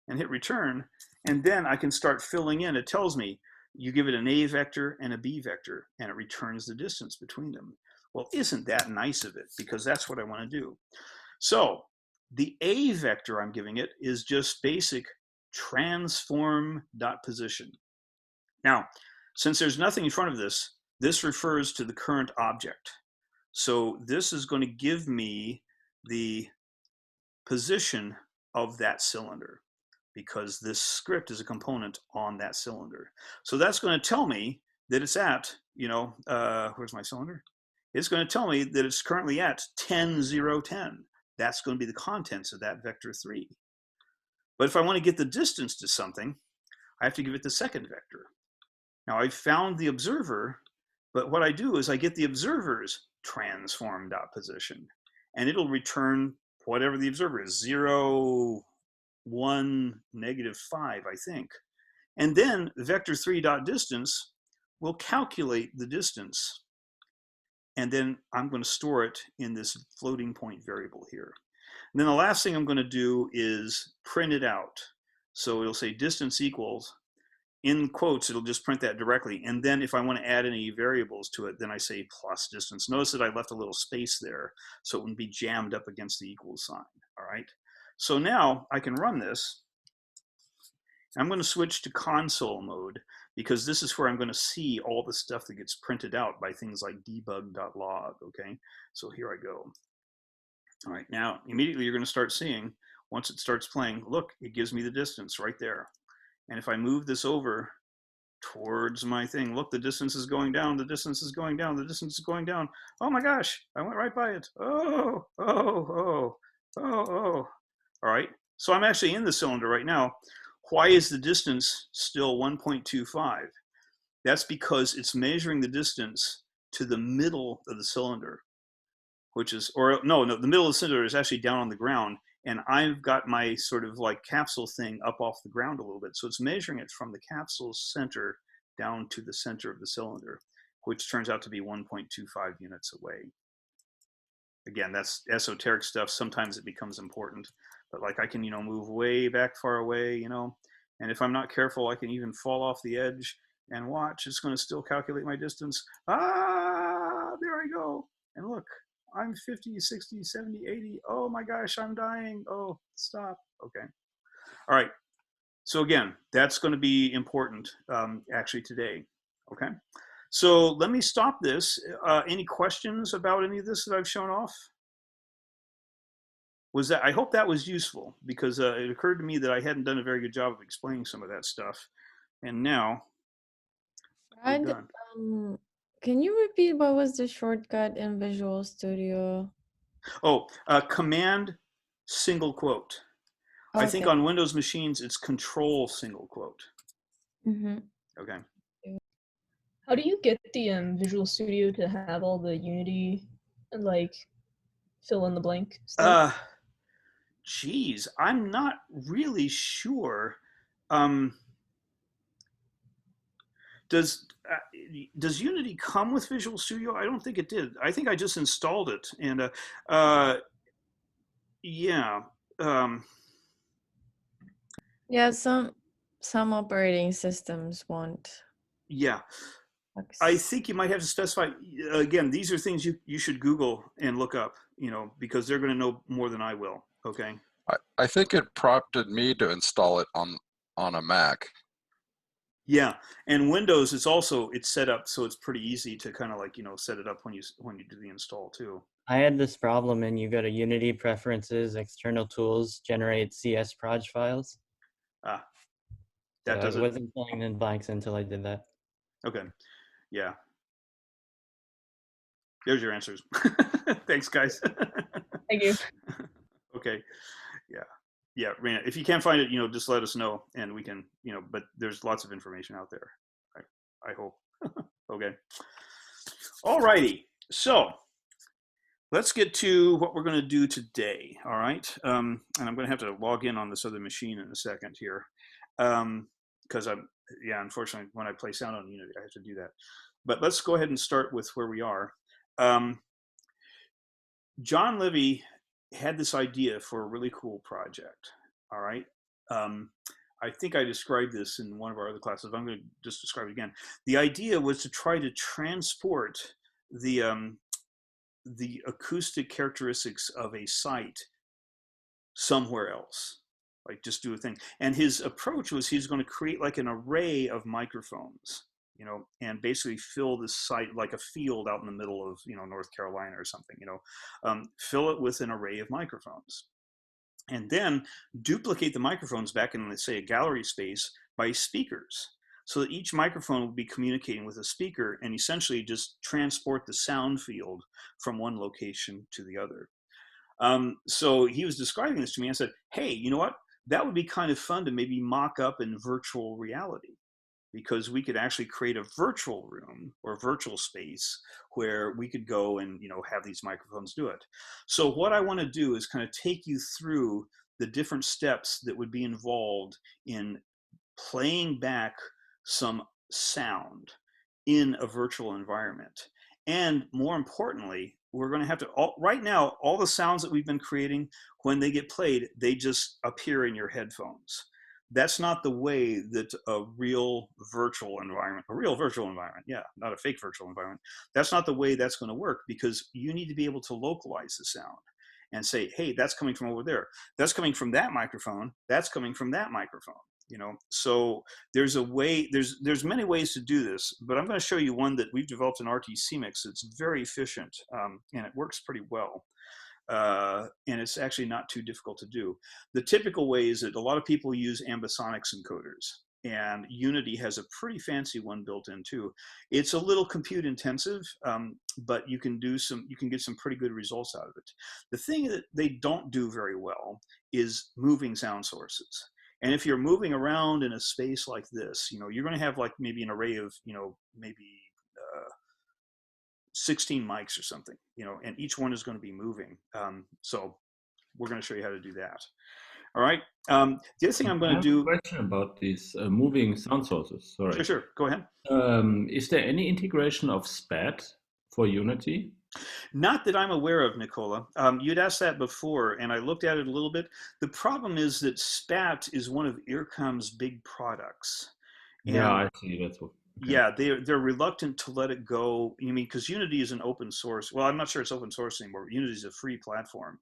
and hit return, and then I can start filling in. It tells me you give it an A vector and a B vector, and it returns the distance between them. Well, isn't that nice of it? Because that's what I want to do. So the A vector I'm giving it is just basic transform dot position. Now, since there's nothing in front of this, this refers to the current object. So this is going to give me the position of that cylinder, because this script is a component on that cylinder. So that's going to tell me that it's at, you know, where's my cylinder? It's going to tell me that it's currently at 10, 0, 10. That's going to be the contents of that vector3. But if I want to get the distance to something, I have to give it the second vector. Now I've found the observer, but what I do is I get the observer's transform dot position, and it'll return whatever the observer is, 0, 1, -5, I think. And then vector3 dot distance will calculate the distance, and then I'm going to store it in this floating point variable here. And then the last thing I'm going to do is print it out. So it'll say distance equals, in quotes, it'll just print that directly. And then if I want to add any variables to it, then I say plus distance. Notice that I left a little space there, so it wouldn't be jammed up against the equal sign, all right? So now I can run this. I'm going to switch to console mode, because this is where I'm going to see all the stuff that gets printed out by things like debug.log, okay? So here I go. All right, now immediately you're going to start seeing, once it starts playing, look, it gives me the distance right there. And if I move this over towards my thing, look, the distance is going down, the distance is going down, the distance is going down. Oh my gosh, I went right by it. Oh, oh, oh, oh, oh. All right, so I'm actually in the cylinder right now. Why is the distance still 1.25? That's because it's measuring the distance to the middle of the cylinder, which is, or no, the middle of the cylinder is actually down on the ground, and I've got my sort of like capsule thing up off the ground a little bit. So it's measuring it from the capsule's center down to the center of the cylinder, which turns out to be 1.25 units away. Again, that's esoteric stuff. Sometimes it becomes important, but like I can, you know, move way back far away, you know, and if I'm not careful, I can even fall off the edge and watch. It's going to still calculate my distance. There I go. And look, I'm 50, 60, 70, 80. Oh my gosh, I'm dying. Oh, stop. Okay. All right. So again, that's going to be important actually today. Okay. So let me stop this. Any questions about any of this that I've shown off? Was that, I hope that was useful, because it occurred to me that I hadn't done a very good job of explaining some of that stuff. And now we're done. Can you repeat what was the shortcut in Visual Studio? Oh, command single quote. I think Okay. on Windows machines, it's control single quote. Mm-hmm. Okay. How do you get the Visual Studio to have all the Unity and like fill in the blank stuff? Geez, I'm not really sure. Um, does does Unity come with Visual Studio? I don't think it did. I think I just installed it, and yeah, um, Yeah, some operating systems want yeah. I X. think you might have to specify. Again, these are things you should Google and look up. Because they're going to know more than I will. Okay. I think it prompted me to install it on a Mac. Yeah, and Windows it's set up so it's pretty easy to kind of like set it up when you do the install too. I had this problem, and you go to Unity Preferences, External Tools, Generate CS Proj files. Ah, So that I does it. wasn't filling in blanks until I did that. Okay, yeah. There's your answers. Thanks, guys. Thank you. Okay, yeah, Rena. If you can't find it, just let us know, and we can, But there's lots of information out there. I hope. Okay. All righty. So let's get to what we're going to do today. All right. And I'm going to have to log in on this other machine in a second here, because unfortunately, when I play sound on Unity, I have to do that. But let's go ahead and start with where we are. John Livy had this idea for a really cool project. All right. I think I described this in one of our other classes. I'm going to just describe it again. The idea was to try to transport the acoustic characteristics of a site somewhere else, like just do a thing. And his approach was he's going to create like an array of microphones, and basically fill this site like a field out in the middle of North Carolina or something, fill it with an array of microphones, and then duplicate the microphones back in, let's say, a gallery space by speakers, so that each microphone will be communicating with a speaker and essentially just transport the sound field from one location to the other. So he was describing this to me. I said, hey, you know what? That would be kind of fun to maybe mock up in virtual reality, because we could actually create a virtual room or virtual space where we could go and have these microphones do it. So what I want to do is kind of take you through the different steps that would be involved in playing back some sound in a virtual environment. And more importantly, we're going to have to, right now, all the sounds that we've been creating, when they get played, they just appear in your headphones. That's not the way that a real virtual environment, yeah, not a fake virtual environment, that's not the way that's going to work, because you need to be able to localize the sound and say, hey, that's coming from over there. That's coming from that microphone. That's coming from that microphone. So there's a way, there's many ways to do this, but I'm going to show you one that we've developed in RTCMix. It's very efficient, and it works pretty well. And it's actually not too difficult to do. The typical way is that a lot of people use ambisonics encoders, and Unity has a pretty fancy one built in too. It's a little compute intensive, but you can get some pretty good results out of it. The thing that they don't do very well is moving sound sources. And if you're moving around in a space like this, you're going to have like maybe an array of, maybe 16 mics or something, and each one is going to be moving. So we're going to show you how to do that. All right. The other thing I'm going to do. I have a question about these moving sound sources. Sorry. Sure. Go ahead. Is there any integration of SPAT for Unity? Not that I'm aware of, Nicola. You'd asked that before, and I looked at it a little bit. The problem is that SPAT is one of IRCAM's big products. Yeah, I see. That's what. Okay. Yeah, they're reluctant to let it go. Because Unity is an open source. Well, I'm not sure it's open source anymore. Unity is a free platform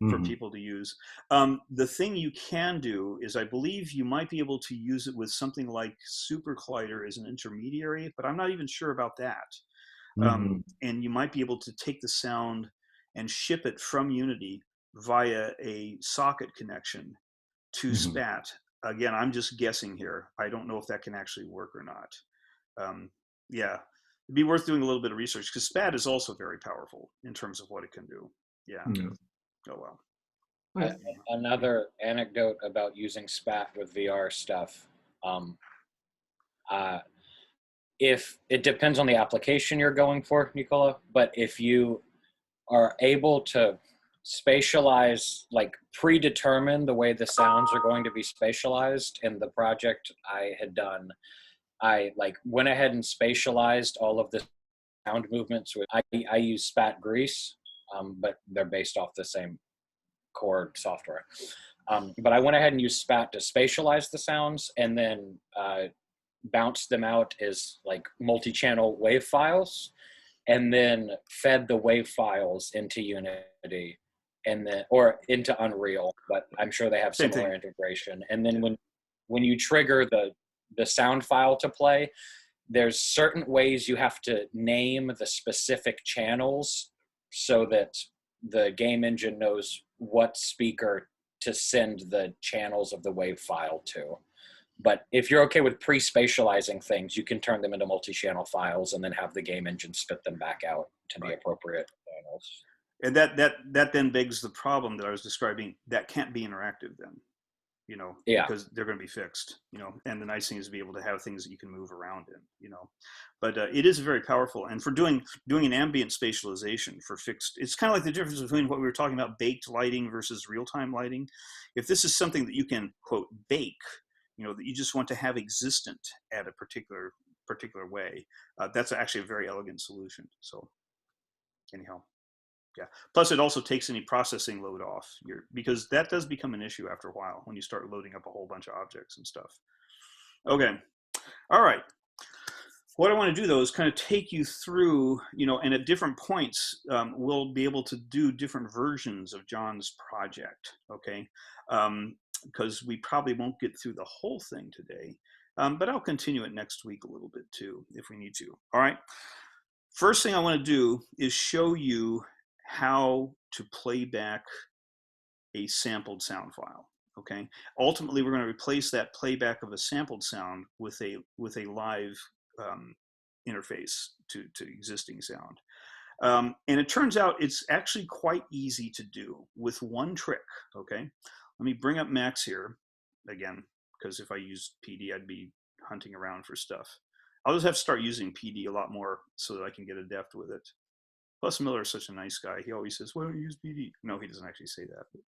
for people to use. The thing you can do is, I believe you might be able to use it with something like Super Collider as an intermediary, but I'm not even sure about that. And you might be able to take the sound and ship it from Unity via a socket connection to SPAT. Again, I'm just guessing here. I don't know if that can actually work or not. Yeah, it'd be worth doing a little bit of research, because SPAT is also very powerful in terms of what it can do. Yeah. Yeah. Oh well. I- Another anecdote about using SPAT with VR stuff. Uh, if it depends on the application you're going for, Nicola, but if you are able to spatialize, like predetermine the way the sounds are going to be spatialized in the project I had done, I like went ahead and spatialized all of the sound movements with, I use Spat Grease, but they're based off the same core software. But I went ahead and used Spat to spatialize the sounds and then bounced them out as like multi-channel wave files, and then fed the wave files into Unity and then, or into Unreal, but I'm sure they have Same similar thing. integration. And then when you trigger the sound file to play, there's certain ways you have to name the specific channels so that the game engine knows what speaker to send the channels of the wave file to. But if you're okay with pre-spatializing things, you can turn them into multi-channel files and then have the game engine spit them back out to the appropriate channels. And that then begs the problem that I was describing. That can't be interactive then, you know, Yeah. because they're going to be fixed, you know. And the nice thing is to be able to have things that you can move around in, you know. But it is very powerful. And for doing an ambient spatialization for fixed, it's kind of like the difference between what we were talking about, baked lighting versus real-time lighting. If this is something that you can, quote, bake, you know, that you just want to have existent at a particular way, that's actually a very elegant solution. So anyhow. Yeah. Plus, it also takes any processing load off because that does become an issue after a while when you start loading up a whole bunch of objects and stuff. Okay. All right. What I want to do though is kind of take you through, you know, and at different points, we'll be able to do different versions of John's project. Okay. Because we probably won't get through the whole thing today, but I'll continue it next week a little bit too, if we need to. All right. First thing I want to do is show you how to play back a sampled sound file. Okay. Ultimately, we're going to replace that playback of a sampled sound with a live interface to existing sound. And it turns out it's actually quite easy to do with one trick. Okay. Let me bring up Max here again, because if I use PD, I'd be hunting around for stuff. I'll just have to start using PD a lot more so that I can get adept with it. Plus, Miller is such a nice guy. He always says, "Why don't you use PD?" No, he doesn't actually say that, but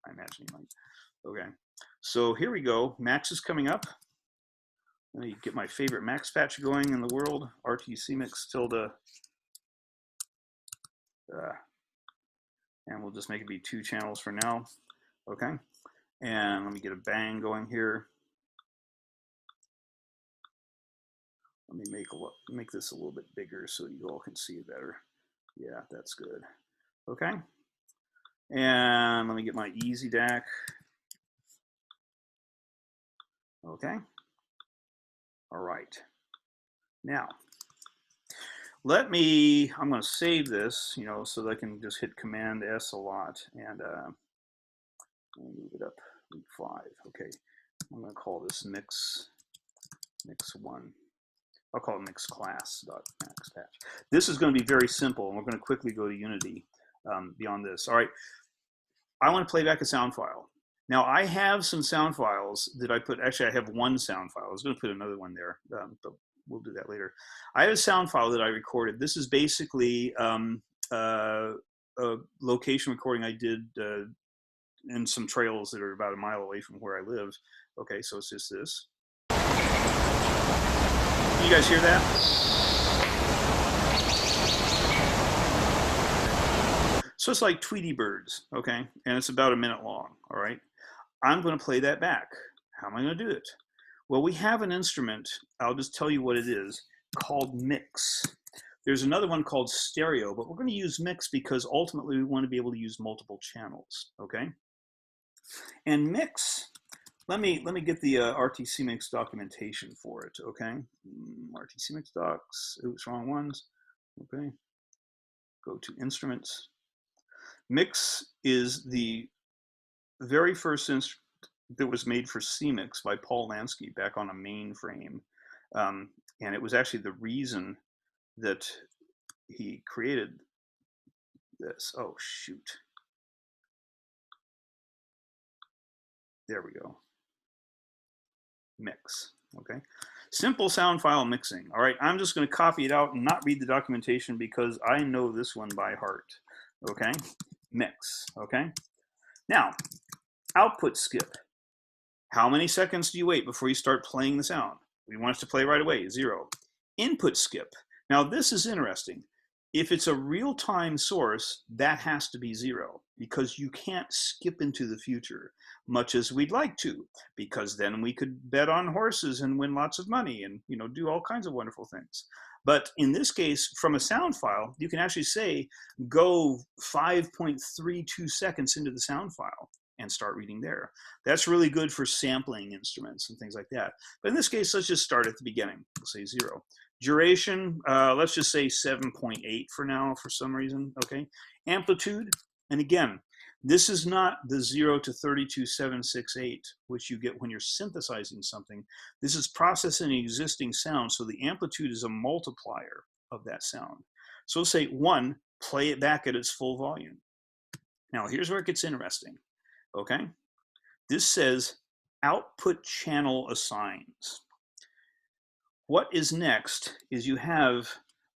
I imagine he might. Okay, so here we go. Max is coming up. Let me get my favorite Max patch going in the world. RTCMix tilde. And we'll just make it be 2 channels for now. Okay, and let me get a bang going here. Let me make this a little bit bigger so you all can see it better. Yeah, that's good. Okay. And let me get my easy DAC. Okay. All right. Now, I'm going to save this, you know, so that I can just hit Command S a lot and move it up week 5. Okay. I'm going to call this mix 1. I'll call it mix class.max patch. This is going to be very simple, and we're going to quickly go to Unity beyond this. All right. I want to play back a sound file. Now, I have some sound files that I put, actually, I have one sound file. I was going to put another one there, but we'll do that later. I have a sound file that I recorded. This is basically a location recording I did in some trails that are about a mile away from where I live. Okay, so it's just this. Can you guys hear that? So it's like Tweety Birds, okay? And it's about a minute long, all right? I'm going to play that back. How am I going to do it? Well, we have an instrument, I'll just tell you what it is, called mix. There's another one called stereo, but we're going to use mix because ultimately we want to be able to use multiple channels, okay? And mix, let me get the RTCMix documentation for it, okay? RTCMix docs, oops, wrong ones, okay? Go to instruments. Mix is the very first instrument that was made for CMix by Paul Lansky back on a mainframe. And it was actually the reason that he created this. Oh, shoot. There we go. Mix, okay? Simple sound file mixing. All right, I'm just going to copy it out and not read the documentation because I know this one by heart, okay? Mix, okay? Now, output skip. How many seconds do you wait before you start playing the sound? We want it to play right away, 0. Input skip. Now, this is interesting. If it's a real-time source, that has to be 0 because you can't skip into the future, much as we'd like to, because then we could bet on horses and win lots of money and, you know, do all kinds of wonderful things. But in this case, from a sound file, you can actually say, go 5.32 seconds into the sound file and start reading there. That's really good for sampling instruments and things like that. But in this case, let's just start at the beginning. We'll say 0. Duration, let's just say 7.8 for now for some reason, okay? Amplitude, and again, this is not the 0 to 32768, which you get when you're synthesizing something. This is processing existing sound, so the amplitude is a multiplier of that sound. So let's say 1, play it back at its full volume. Now here's where it gets interesting, okay? This says output channel assigns. What is next is you have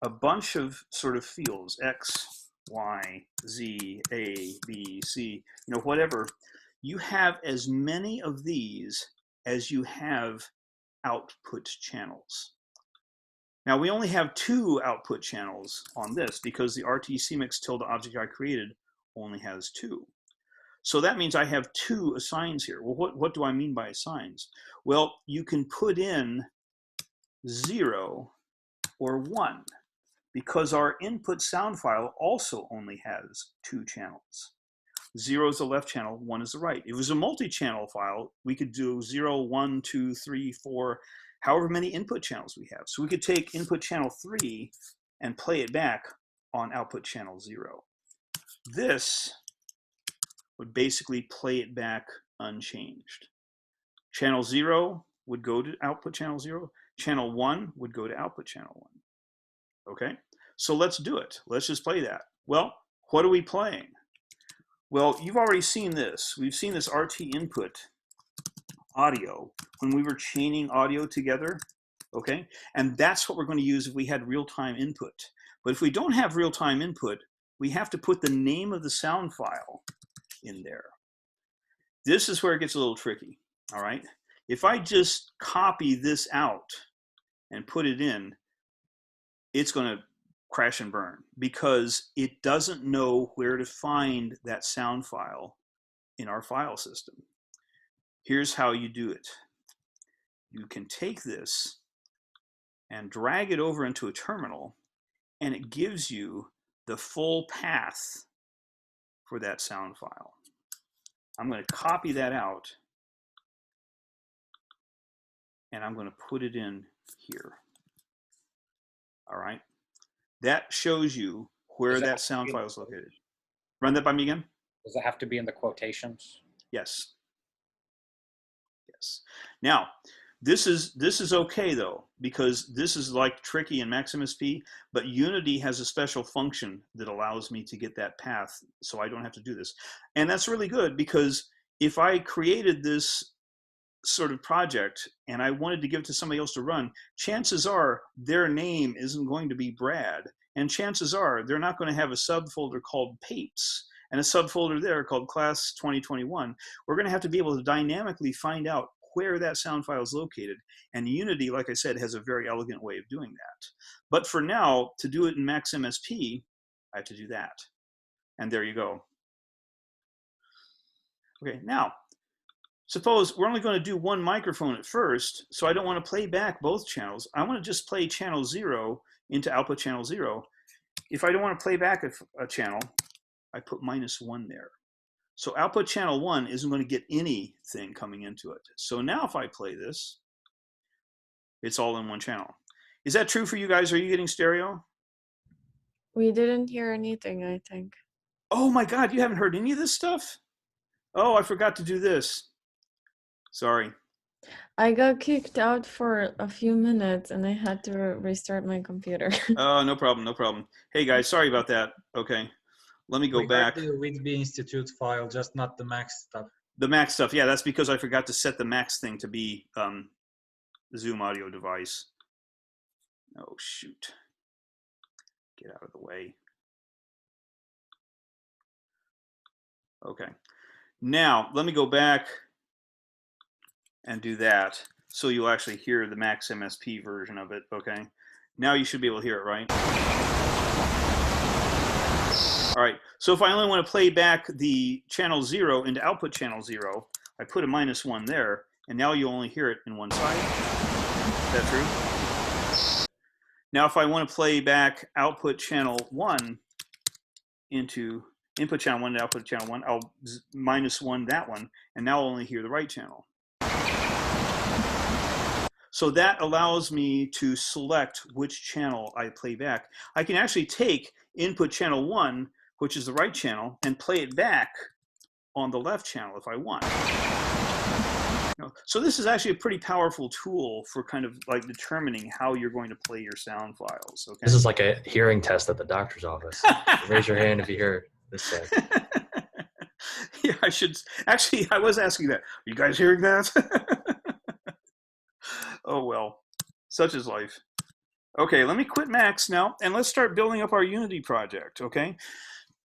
a bunch of sort of fields, X, Y, Z, A, B, C, you know, whatever. You have as many of these as you have output channels. Now we only have 2 output channels on this because the RTCMix tilde object I created only has 2. So that means I have 2 assigns here. Well, what do I mean by assigns? Well, you can put in 0 or 1 because our input sound file also only has 2 channels. 0 is the left channel, 1 is the right. If it was a multi-channel file, we could do 0, 1, 2, 3, 4, however many input channels we have. So we could take input channel 3 and play it back on output channel 0. This would basically play it back unchanged. Channel 0 would go to output channel 0. Channel 1 would go to output channel 1. Okay, so let's do it. Let's just play that. Well, what are we playing? Well, you've already seen this. We've seen this RT input audio when we were chaining audio together, okay? And that's what we're going to use if we had real-time input. But if we don't have real-time input, we have to put the name of the sound file in there. This is where it gets a little tricky, all right? If I just copy this out and put it in, it's going to crash and burn because it doesn't know where to find that sound file in our file system. Here's how you do it. You can take this and drag it over into a terminal, and it gives you the full path for that sound file. I'm going to copy that out, and I'm going to put it in here. All right. That shows you where that sound file is located. Run that by me again. Does it have to be in the quotations? Yes. Yes. Now, this is okay though, because this is like tricky in MaximSP, but Unity has a special function that allows me to get that path so I don't have to do this. And that's really good because if I created this sort of project and I wanted to give it to somebody else to run, chances are their name isn't going to be Brad, and chances are they're not going to have a subfolder called Papes and a subfolder there called Class 2021. We're going to have to be able to dynamically find out where that sound file is located, and Unity, like I said, has a very elegant way of doing that. But for now, to do it in MaxMSP, I have to do that, and there you go. Okay, now suppose we're only going to do one microphone at first, so I don't want to play back both channels. I want to just play channel 0 into output channel 0. If I don't want to play back a channel, I put -1 there. So output channel 1 isn't going to get anything coming into it. So now if I play this, it's all in one channel. Is that true for you guys? Are you getting stereo? We didn't hear anything, I think. Oh my God, you haven't heard any of this stuff? Oh, I forgot to do this. Sorry. I got kicked out for a few minutes and I had to restart my computer. Oh, no problem, no problem. Hey guys, sorry about that. Okay, let me go We back. got the Whitby Institute file, just not the Max stuff. The Max stuff, yeah, that's because I forgot to set the Max thing to be Zoom audio device. Oh, shoot. Get out of the way. Okay. Now, let me go back and do that so you'll actually hear the Max MSP version of it, okay? Now you should be able to hear it, right? All right, so if I only want to play back the channel 0 into output channel 0, I put a -1 there, and now you only hear it in one side. Is that true? Now if I want to play back output channel 1 into input channel 1 to output channel 1, I'll -1 that one, and now I'll only hear the right channel. So that allows me to select which channel I play back. I can actually take input channel 1, which is the right channel, and play it back on the left channel if I want. So this is actually a pretty powerful tool for kind of like determining how you're going to play your sound files. Okay. This is like a hearing test at the doctor's office. Raise your hand if you hear this sound. Yeah, I should actually. I was asking that. Are you guys hearing that? Oh well, such is life. Okay, let me quit Max now, and let's start building up our Unity project. Okay.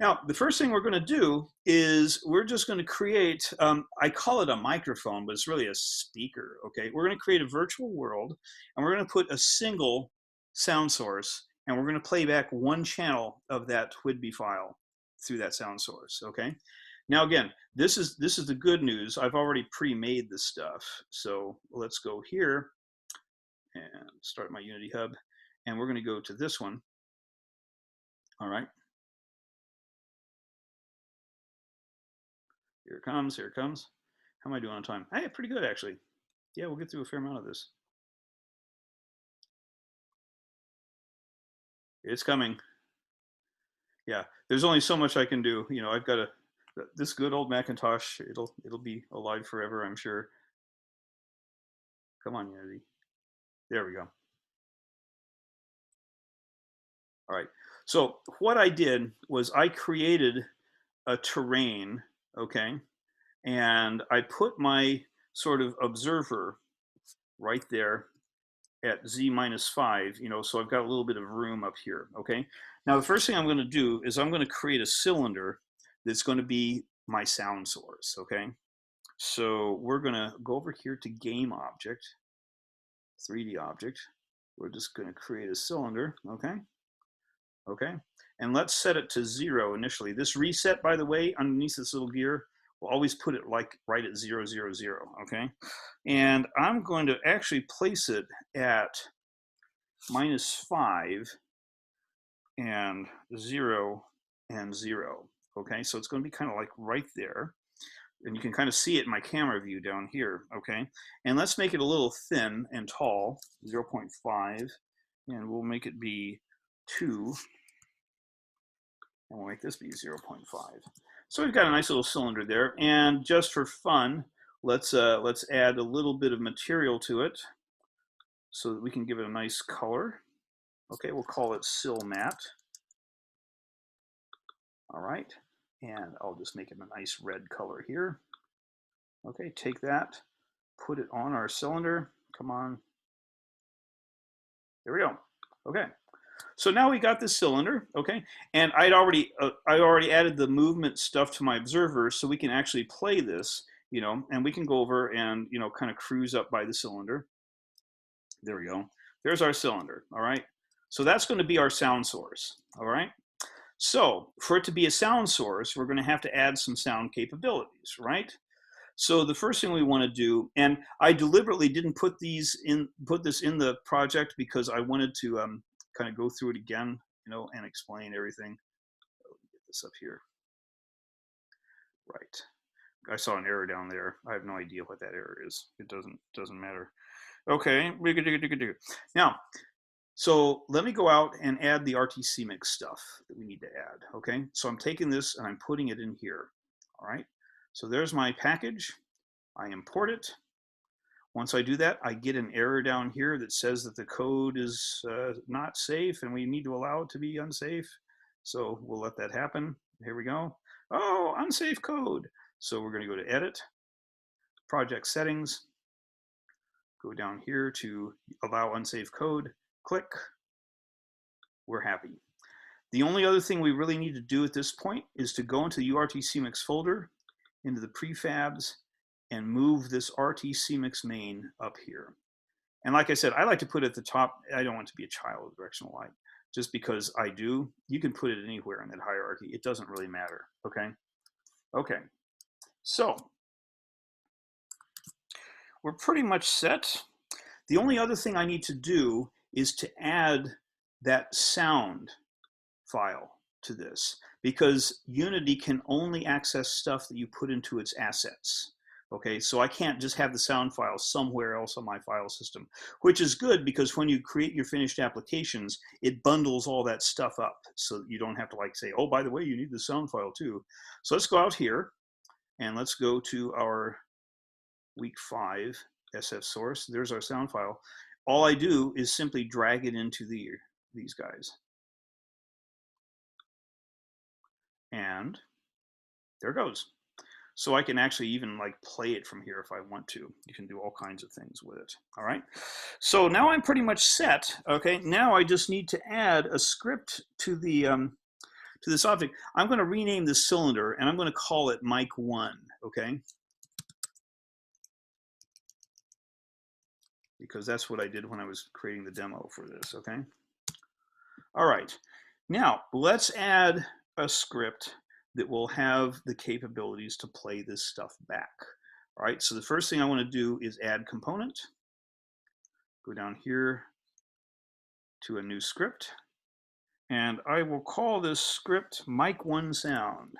Now, the first thing we're going to do is we're just going to create, I call it a microphone, but it's really a speaker, okay? We're going to create a virtual world, and we're going to put a single sound source, and we're going to play back one channel of that Whitby file through that sound source, okay? Now, again, this is the good news. I've already pre-made this stuff. So let's go here and start my Unity Hub, and we're going to go to this one, all right? Here it comes, here it comes. How am I doing on time? Hey, pretty good, actually. Yeah, we'll get through a fair amount of this. It's coming. Yeah, there's only so much I can do. You know, I've got this good old Macintosh, it'll be alive forever, I'm sure. Come on, Unity. There we go. All right, so what I did was I created a terrain, okay? And I put my sort of observer right there at Z-5, you know, so I've got a little bit of room up here, okay? Now, the first thing I'm going to do is I'm going to create a cylinder that's going to be my sound source, okay? So we're going to go over here to Game Object, 3D Object. We're just going to create a cylinder, okay? Okay, and let's set it to 0 initially. This reset, by the way, underneath this little gear, we'll always put it like right at 0, 0, 0, okay? And I'm going to actually place it at -5 and 0 and 0, okay? So it's going to be kind of like right there. And you can kind of see it in my camera view down here, okay? And let's make it a little thin and tall, 0.5, and we'll make it be 2. And we'll make this be 0.5. So we've got a nice little cylinder there. And just for fun, let's add a little bit of material to it so that we can give it a nice color. Okay, we'll call it Sil Matte. All right, and I'll just make it a nice red color here. Okay, take that, put it on our cylinder. Come on. There we go. Okay. So now we got this cylinder, okay? And I already added the movement stuff to my observer so we can actually play this, you know, and we can go over and, you know, kind of cruise up by the cylinder. There we go. There's our cylinder, all right? So that's going to be our sound source, all right? So for it to be a sound source, we're going to have to add some sound capabilities, right? So the first thing we want to do, and I deliberately didn't put this in the project because I wanted to kind of go through it again, you know, and explain everything. Let me get this up here. Right. I saw an error down there. I have no idea what that error is. It doesn't matter. Okay. Now, so let me go out and add the RTC mix stuff that we need to add. Okay. So I'm taking this and I'm putting it in here. All right. So there's my package. I import it. Once I do that, I get an error down here that says that the code is not safe and we need to allow it to be unsafe. So we'll let that happen. Here we go. Oh, unsafe code. So we're going to go to Edit, Project Settings, go down here to Allow Unsafe Code, click. We're happy. The only other thing we really need to do at this point is to go into the URT-CMix folder, into the prefabs, and move this RT-CMix main up here. And like I said, I like to put it at the top. I don't want it to be a child of directional light, just because I do. You can put it anywhere in that hierarchy. It doesn't really matter, okay? Okay, so we're pretty much set. The only other thing I need to do is to add that sound file to this, because Unity can only access stuff that you put into its assets. Okay, so I can't just have the sound file somewhere else on my file system, which is good because when you create your finished applications, it bundles all that stuff up so that you don't have to like say, oh, by the way, you need the sound file too. So let's go out here and let's go to our week 5 SF source. There's our sound file. All I do is simply drag it into these guys. And there it goes. So I can actually even like play it from here if I want to. You can do all kinds of things with it. All right. So now I'm pretty much set. Okay. Now I just need to add a script to the to this object. I'm going to rename this cylinder and I'm going to call it mic 1. Okay. Because that's what I did when I was creating the demo for this. Okay. All right. Now let's add a script that will have the capabilities to play this stuff back. All right, so the first thing I want to do is add component. Go down here to a new script, and I will call this script mic1 sound.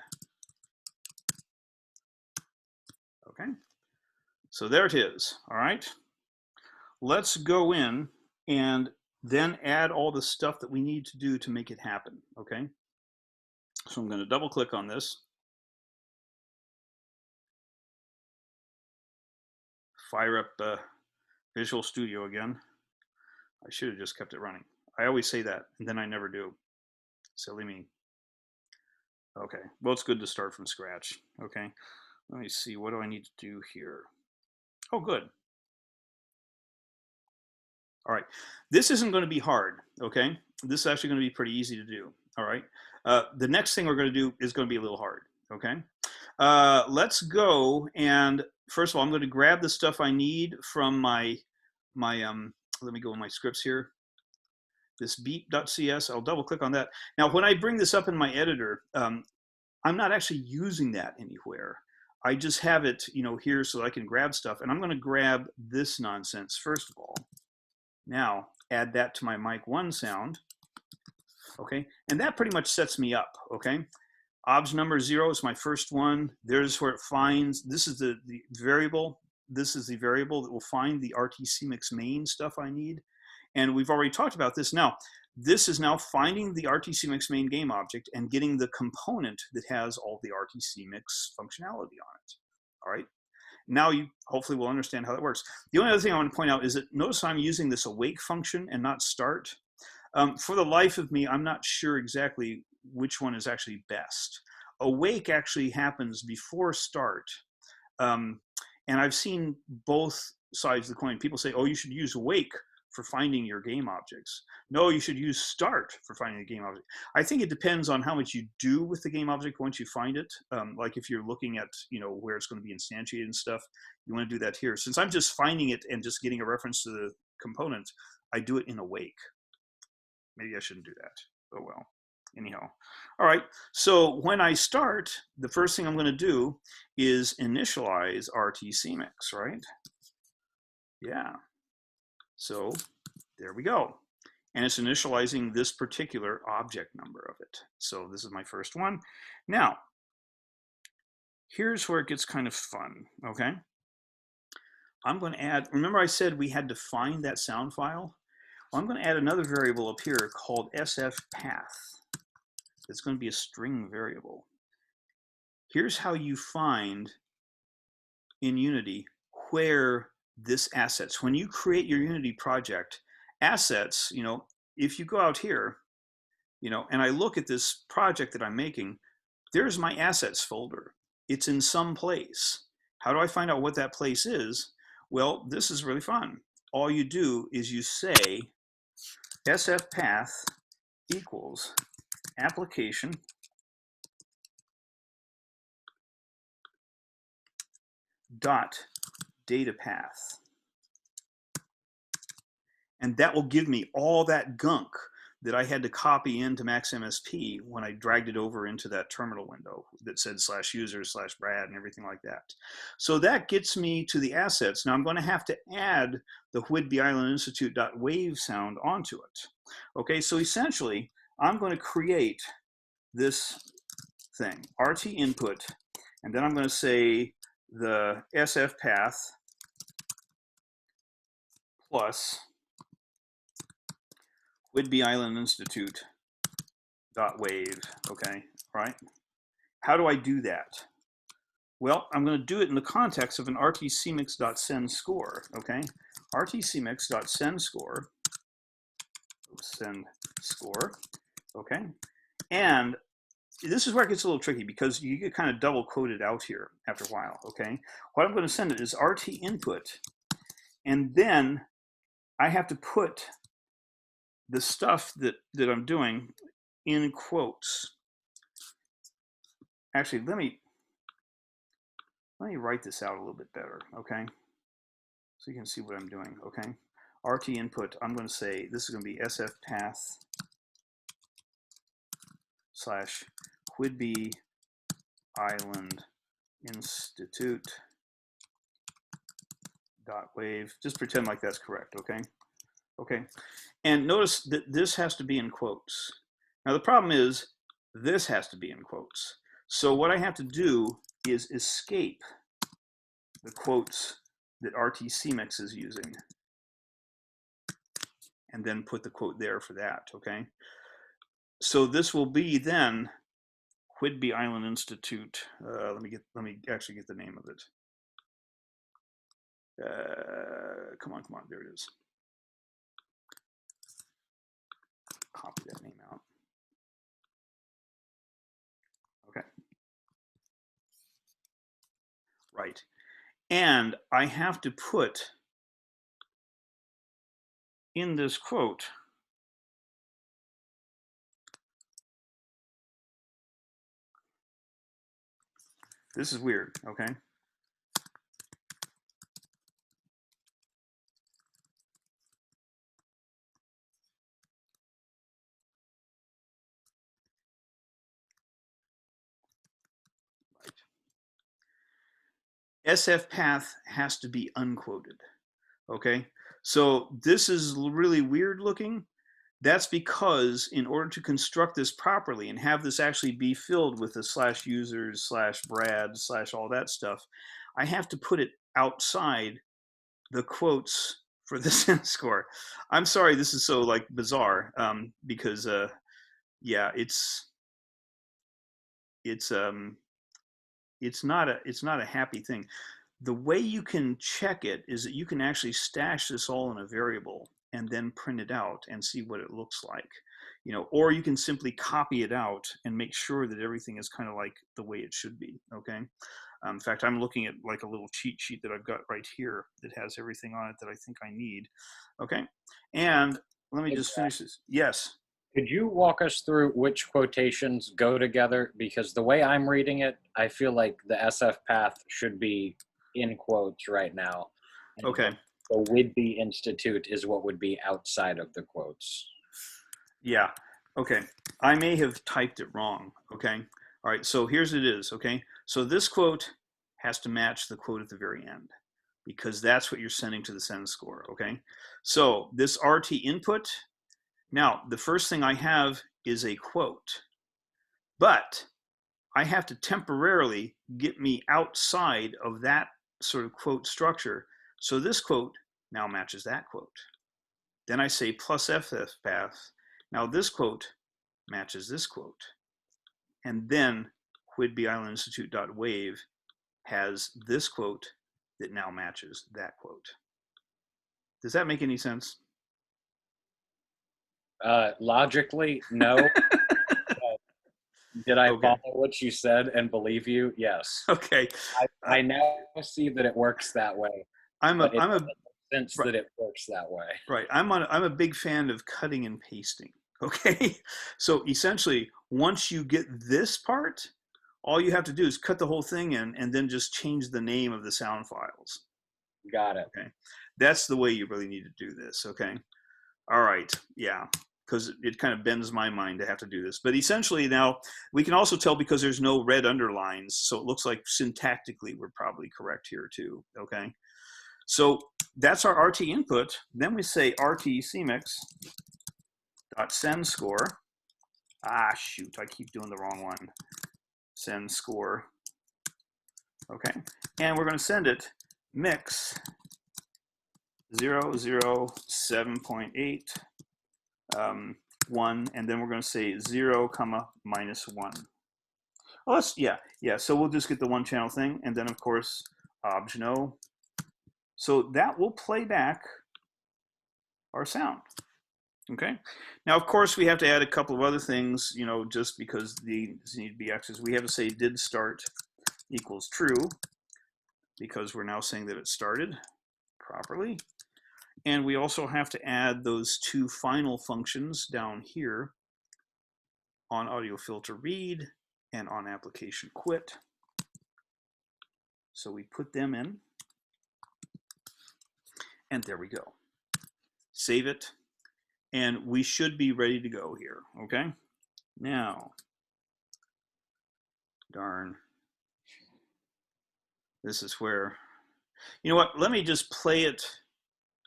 Okay, so there it is. All right, let's go in and then add all the stuff that we need to do to make it happen. Okay. So I'm going to double click on this. Fire up Visual Studio again. I should have just kept it running. I always say that, and then I never do. Silly me. Okay, well, it's good to start from scratch. Okay, let me see. What do I need to do here? Oh, good. All right, this isn't going to be hard. Okay, this is actually going to be pretty easy to do. All right, the next thing we're going to do is going to be a little hard. Okay, let's go and first of all, I'm going to grab the stuff I need from my let me go in my scripts here. This beep.cs, I'll double click on that. Now, when I bring this up in my editor, I'm not actually using that anywhere. I just have it, you know, here so I can grab stuff, and I'm going to grab this nonsense first of all. Now, add that to my mic1 sound. Okay, and that pretty much sets me up. Okay, obj number 0 is my first one. There's where it finds, this is the variable. This is the variable that will find the RT-CMix main stuff I need. And we've already talked about this. Now, this is now finding the RT-CMix main game object and getting the component that has all the RT-CMix functionality on it. All right. Now you hopefully will understand how that works. The only other thing I want to point out is that notice I'm using this awake function and not start. For the life of me, I'm not sure exactly which one is actually best. Awake actually happens before start. And I've seen both sides of the coin. People say, oh, you should use awake for finding your game objects. No, you should use start for finding the game object. I think it depends on how much you do with the game object once you find it. Like if you're looking at, you know, where it's going to be instantiated and stuff, you want to do that here. Since I'm just finding it and just getting a reference to the component, I do it in awake. Maybe I shouldn't do that. Oh well. Anyhow. All right. So when I start, the first thing I'm going to do is initialize RT-CMix, right? Yeah. So there we go. And it's initializing this particular object number of it. So this is my first one. Now, here's where it gets kind of fun, okay? I'm going to add, remember I said we had to find that sound file? Well, I'm going to add another variable up here called sfpath. It's going to be a string variable. Here's how you find in Unity where this assets. When you create your Unity project, assets, you know, if you go out here, you know, and I look at this project that I'm making, there's my assets folder. It's in some place. How do I find out what that place is? Well, this is really fun. All you do is you say sfpath equals application dot data path. And that will give me all that gunk that I had to copy into MaxMSP when I dragged it over into that terminal window that said /user/Brad and everything like that. So that gets me to the assets. Now I'm going to have to add the Whidbey Island Institute.wave sound onto it. Okay, so essentially I'm going to create this thing, RT input, and then I'm going to say the SF path plus Whidbey Island Institute .wave, okay, right? How do I do that? Well, I'm going to do it in the context of an rtcmix.send score, okay? rtcmix.send score, send score, okay? And this is where it gets a little tricky because you get kind of double coded out here after a while, okay? What I'm going to send it is RT input, and then I have to put the stuff that I'm doing in quotes. Actually, let me write this out a little bit better, okay? So you can see what I'm doing, okay? RT input, I'm going to say this is going to be SF path / Whidbey Island Institute .wave. Just pretend like that's correct, okay? Okay. And notice that this has to be in quotes. Now the problem is this has to be in quotes. So what I have to do is escape the quotes that RTCMix is using and then put the quote there for that, okay? So this will be then Whidbey Island Institute. Let me actually get the name of it. Come on, there it is. Copy that name out. Okay. Right. And I have to put in this quote this is weird, okay? SF path has to be unquoted, okay? So this is really weird looking. That's because in order to construct this properly and have this actually be filled with the /users /Brad / all that stuff, I have to put it outside the quotes for the send score. I'm sorry this is so like bizarre because yeah, it's not a happy thing. The way you can check it is that you can actually stash this all in a variable and then print it out and see what it looks like, you know, or you can simply copy it out and make sure that everything is kind of like the way it should be, okay? In fact, I'm looking at like a little cheat sheet that I've got right here that has everything on it that I think I need, okay? And let me just finish this. Yes. Could you walk us through which quotations go together? Because the way I'm reading it, I feel like the SF path should be in quotes right now. And Okay. The Whidbey Institute is what would be outside of the quotes. Yeah. Okay. I may have typed it wrong. Okay. All right. So here's it is. Okay. So this quote has to match the quote at the very end because that's what you're sending to the send score. Okay. So this RT input. Now, the first thing I have is a quote, but I have to temporarily get me outside of that sort of quote structure. So this quote now matches that quote. Then I say plus FF path. Now this quote matches this quote. And then Whidbey Island Institute.wave has this quote that now matches that quote. Does that make any sense? Logically, no. Did I Okay. follow what you said and believe you? Yes. Okay. I now see that it works that way. But it doesn't make sense that it works that way. Right. I'm a big fan of cutting and pasting. Okay. So essentially, once you get this part, all you have to do is cut the whole thing in and then just change the name of the sound files. Got it. Okay. That's the way you really need to do this. Okay. All right. Yeah. Because it kind of bends my mind to have to do this. But essentially now we can also tell because there's no red underlines. So it looks like syntactically we're probably correct here too. Okay. So that's our RT input. Then we say RT CMix dot send score. Ah, shoot, I keep doing the wrong one. Send score. Okay, and we're going to send it mix 007.8 1, and then we're going to say 0, comma minus 1. Oh, yeah. So we'll just get the one channel thing, and then of course obj-no. So that will play back our sound. Okay. Now, of course, we have to add a couple of other things, you know, just because these need to be X's. We have to say did start equals true, because we're now saying that it started properly. And we also have to add those two final functions down here on audio filter read and on application quit. So we put them in. And there we go. Save it. And we should be ready to go here, okay? Now, darn. This is where, you know what, let me just play it.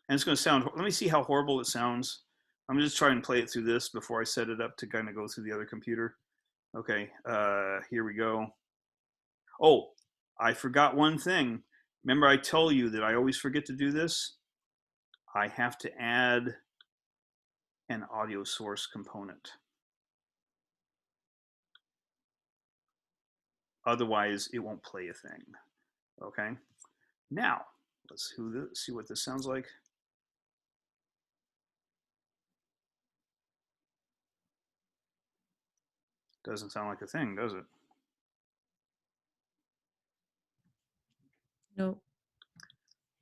And it's gonna sound, let me see how horrible it sounds. I'm just trying to play it through this before I set it up to kind of go through the other computer. Okay, here we go. Oh, I forgot one thing. Remember I tell you that I always forget to do this? I have to add an audio source component. Otherwise, it won't play a thing. Okay. Now, let's see what this sounds like. Doesn't sound like a thing, does it? Nope.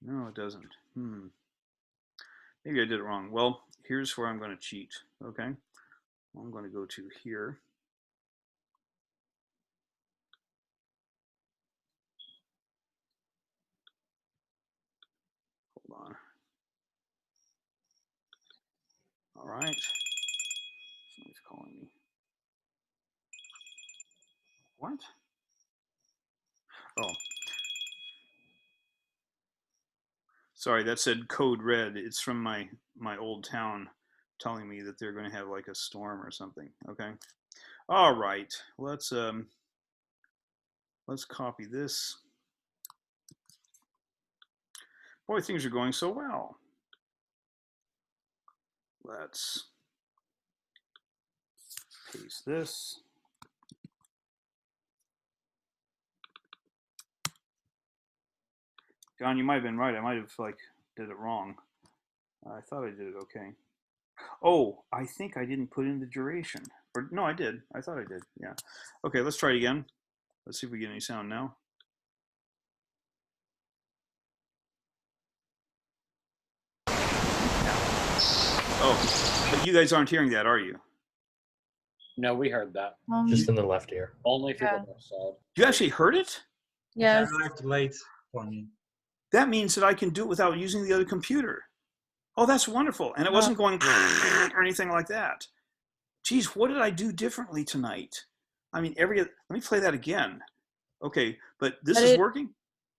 No, it doesn't. Maybe I did it wrong. Well, here's where I'm going to cheat. Okay. I'm going to go to here. Hold on. All right. Somebody's calling me. What? Oh. Sorry, that said code red. It's from my old town telling me that they're going to have like a storm or something. Okay. All right. Let's copy this. Boy, things are going so well. Let's paste this. John, you might have been right. I might have like did it wrong. I thought I did it okay. Oh, I think I didn't put in the duration. Or no, I did. I thought I did. Yeah. Okay, let's try it again. Let's see if we get any sound now. Oh, but you guys aren't hearing that, are you? No, we heard that. Just in the left ear. Only for the left side. You actually heard it? Yes. It arrived late for me. That means that I can do it without using the other computer. Oh, that's wonderful. And it wasn't going or anything like that. Geez, what did I do differently tonight? I mean, let me play that again. Okay, but this is working?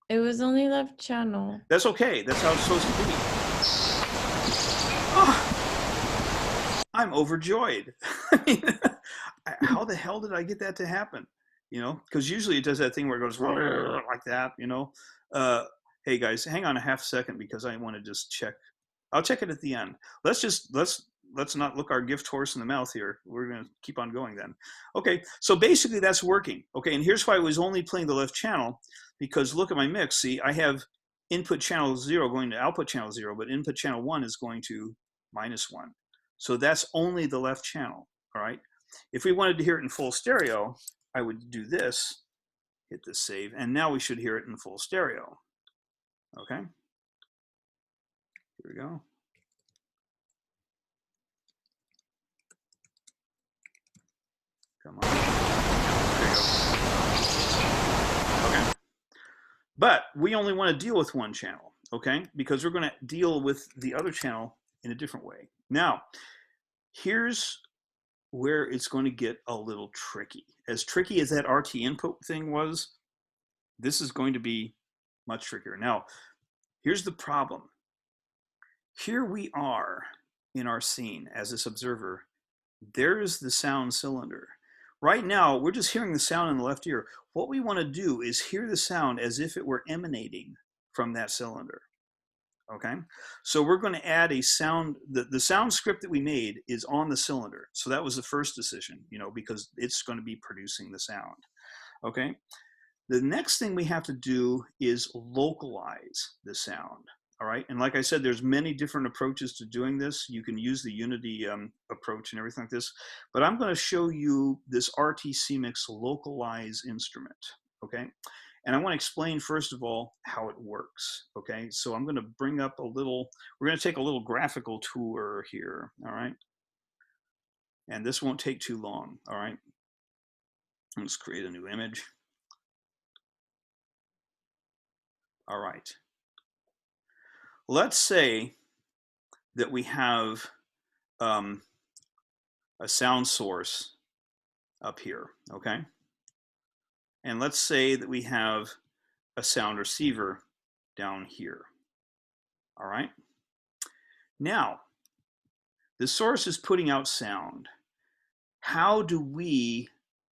It was only left channel. That's okay. That's how it's supposed to be. Oh, I'm overjoyed. I mean, how the hell did I get that to happen? You know, because usually it does that thing where it goes like that, you know. Hey guys, hang on a half second because I want to just check. I'll check it at the end. Let's not look our gift horse in the mouth here. We're going to keep on going then. Okay, so basically that's working. Okay, and here's why I was only playing the left channel, because look at my mix. See, I have input channel 0 going to output channel 0, but input channel 1 is going to -1. So that's only the left channel, all right? If we wanted to hear it in full stereo, I would do this, hit this save, and now we should hear it in full stereo. Okay, here we go. Come on. There you go. Okay. But we only want to deal with one channel, okay? Because we're going to deal with the other channel in a different way. Now, here's where it's going to get a little tricky. As tricky as that RT input thing was, this is going to be much trickier. Now, here's the problem. Here we are in our scene as this observer. There's the sound cylinder. Right now, we're just hearing the sound in the left ear. What we want to do is hear the sound as if it were emanating from that cylinder. Okay, so we're going to add a sound. The sound script that we made is on the cylinder. So that was the first decision, you know, because it's going to be producing the sound. Okay, the next thing we have to do is localize the sound. All right, and like I said, there's many different approaches to doing this. You can use the Unity approach and everything like this, but I'm going to show you this RT-CMix localize instrument, okay? And I want to explain, first of all, how it works, okay? So I'm going to bring up a little, we're going to take a little graphical tour here, all right? And this won't take too long, all right? Let's create a new image. All right. Let's say that we have a sound source up here, okay? And let's say that we have a sound receiver down here, all right? Now, the source is putting out sound. How do we,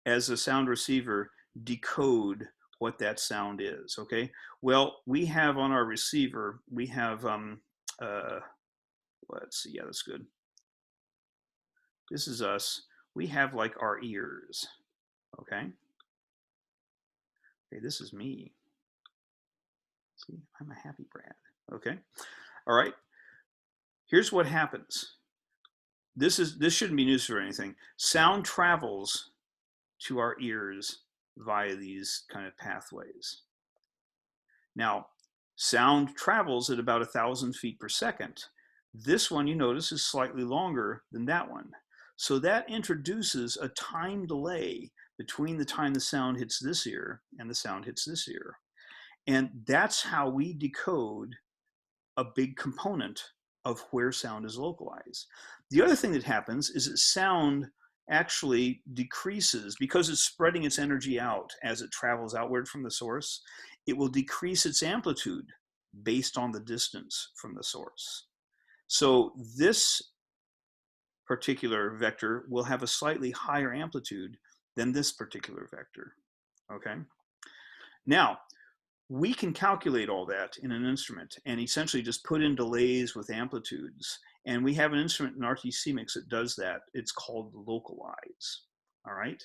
as a sound receiver, decode what that sound is, okay? Well, we have on our receiver, we have, let's see, yeah, that's good. This is us. We have like our ears, okay? Okay, this is me. See, I'm a happy Brad, okay? All right, here's what happens. This shouldn't be news for anything. Sound travels to our ears via these kind of pathways. Now, sound travels at about 1,000 feet per second. This one, you notice, is slightly longer than that one. So that introduces a time delay between the time the sound hits this ear and the sound hits this ear. And that's how we decode a big component of where sound is localized. The other thing that happens is that sound actually decreases because it's spreading its energy out as it travels outward from the source. It will decrease its amplitude based on the distance from the source. So this particular vector will have a slightly higher amplitude than this particular vector, okay? Now, we can calculate all that in an instrument and essentially just put in delays with amplitudes. And we have an instrument in RT-CMix that does that. It's called localize, all right?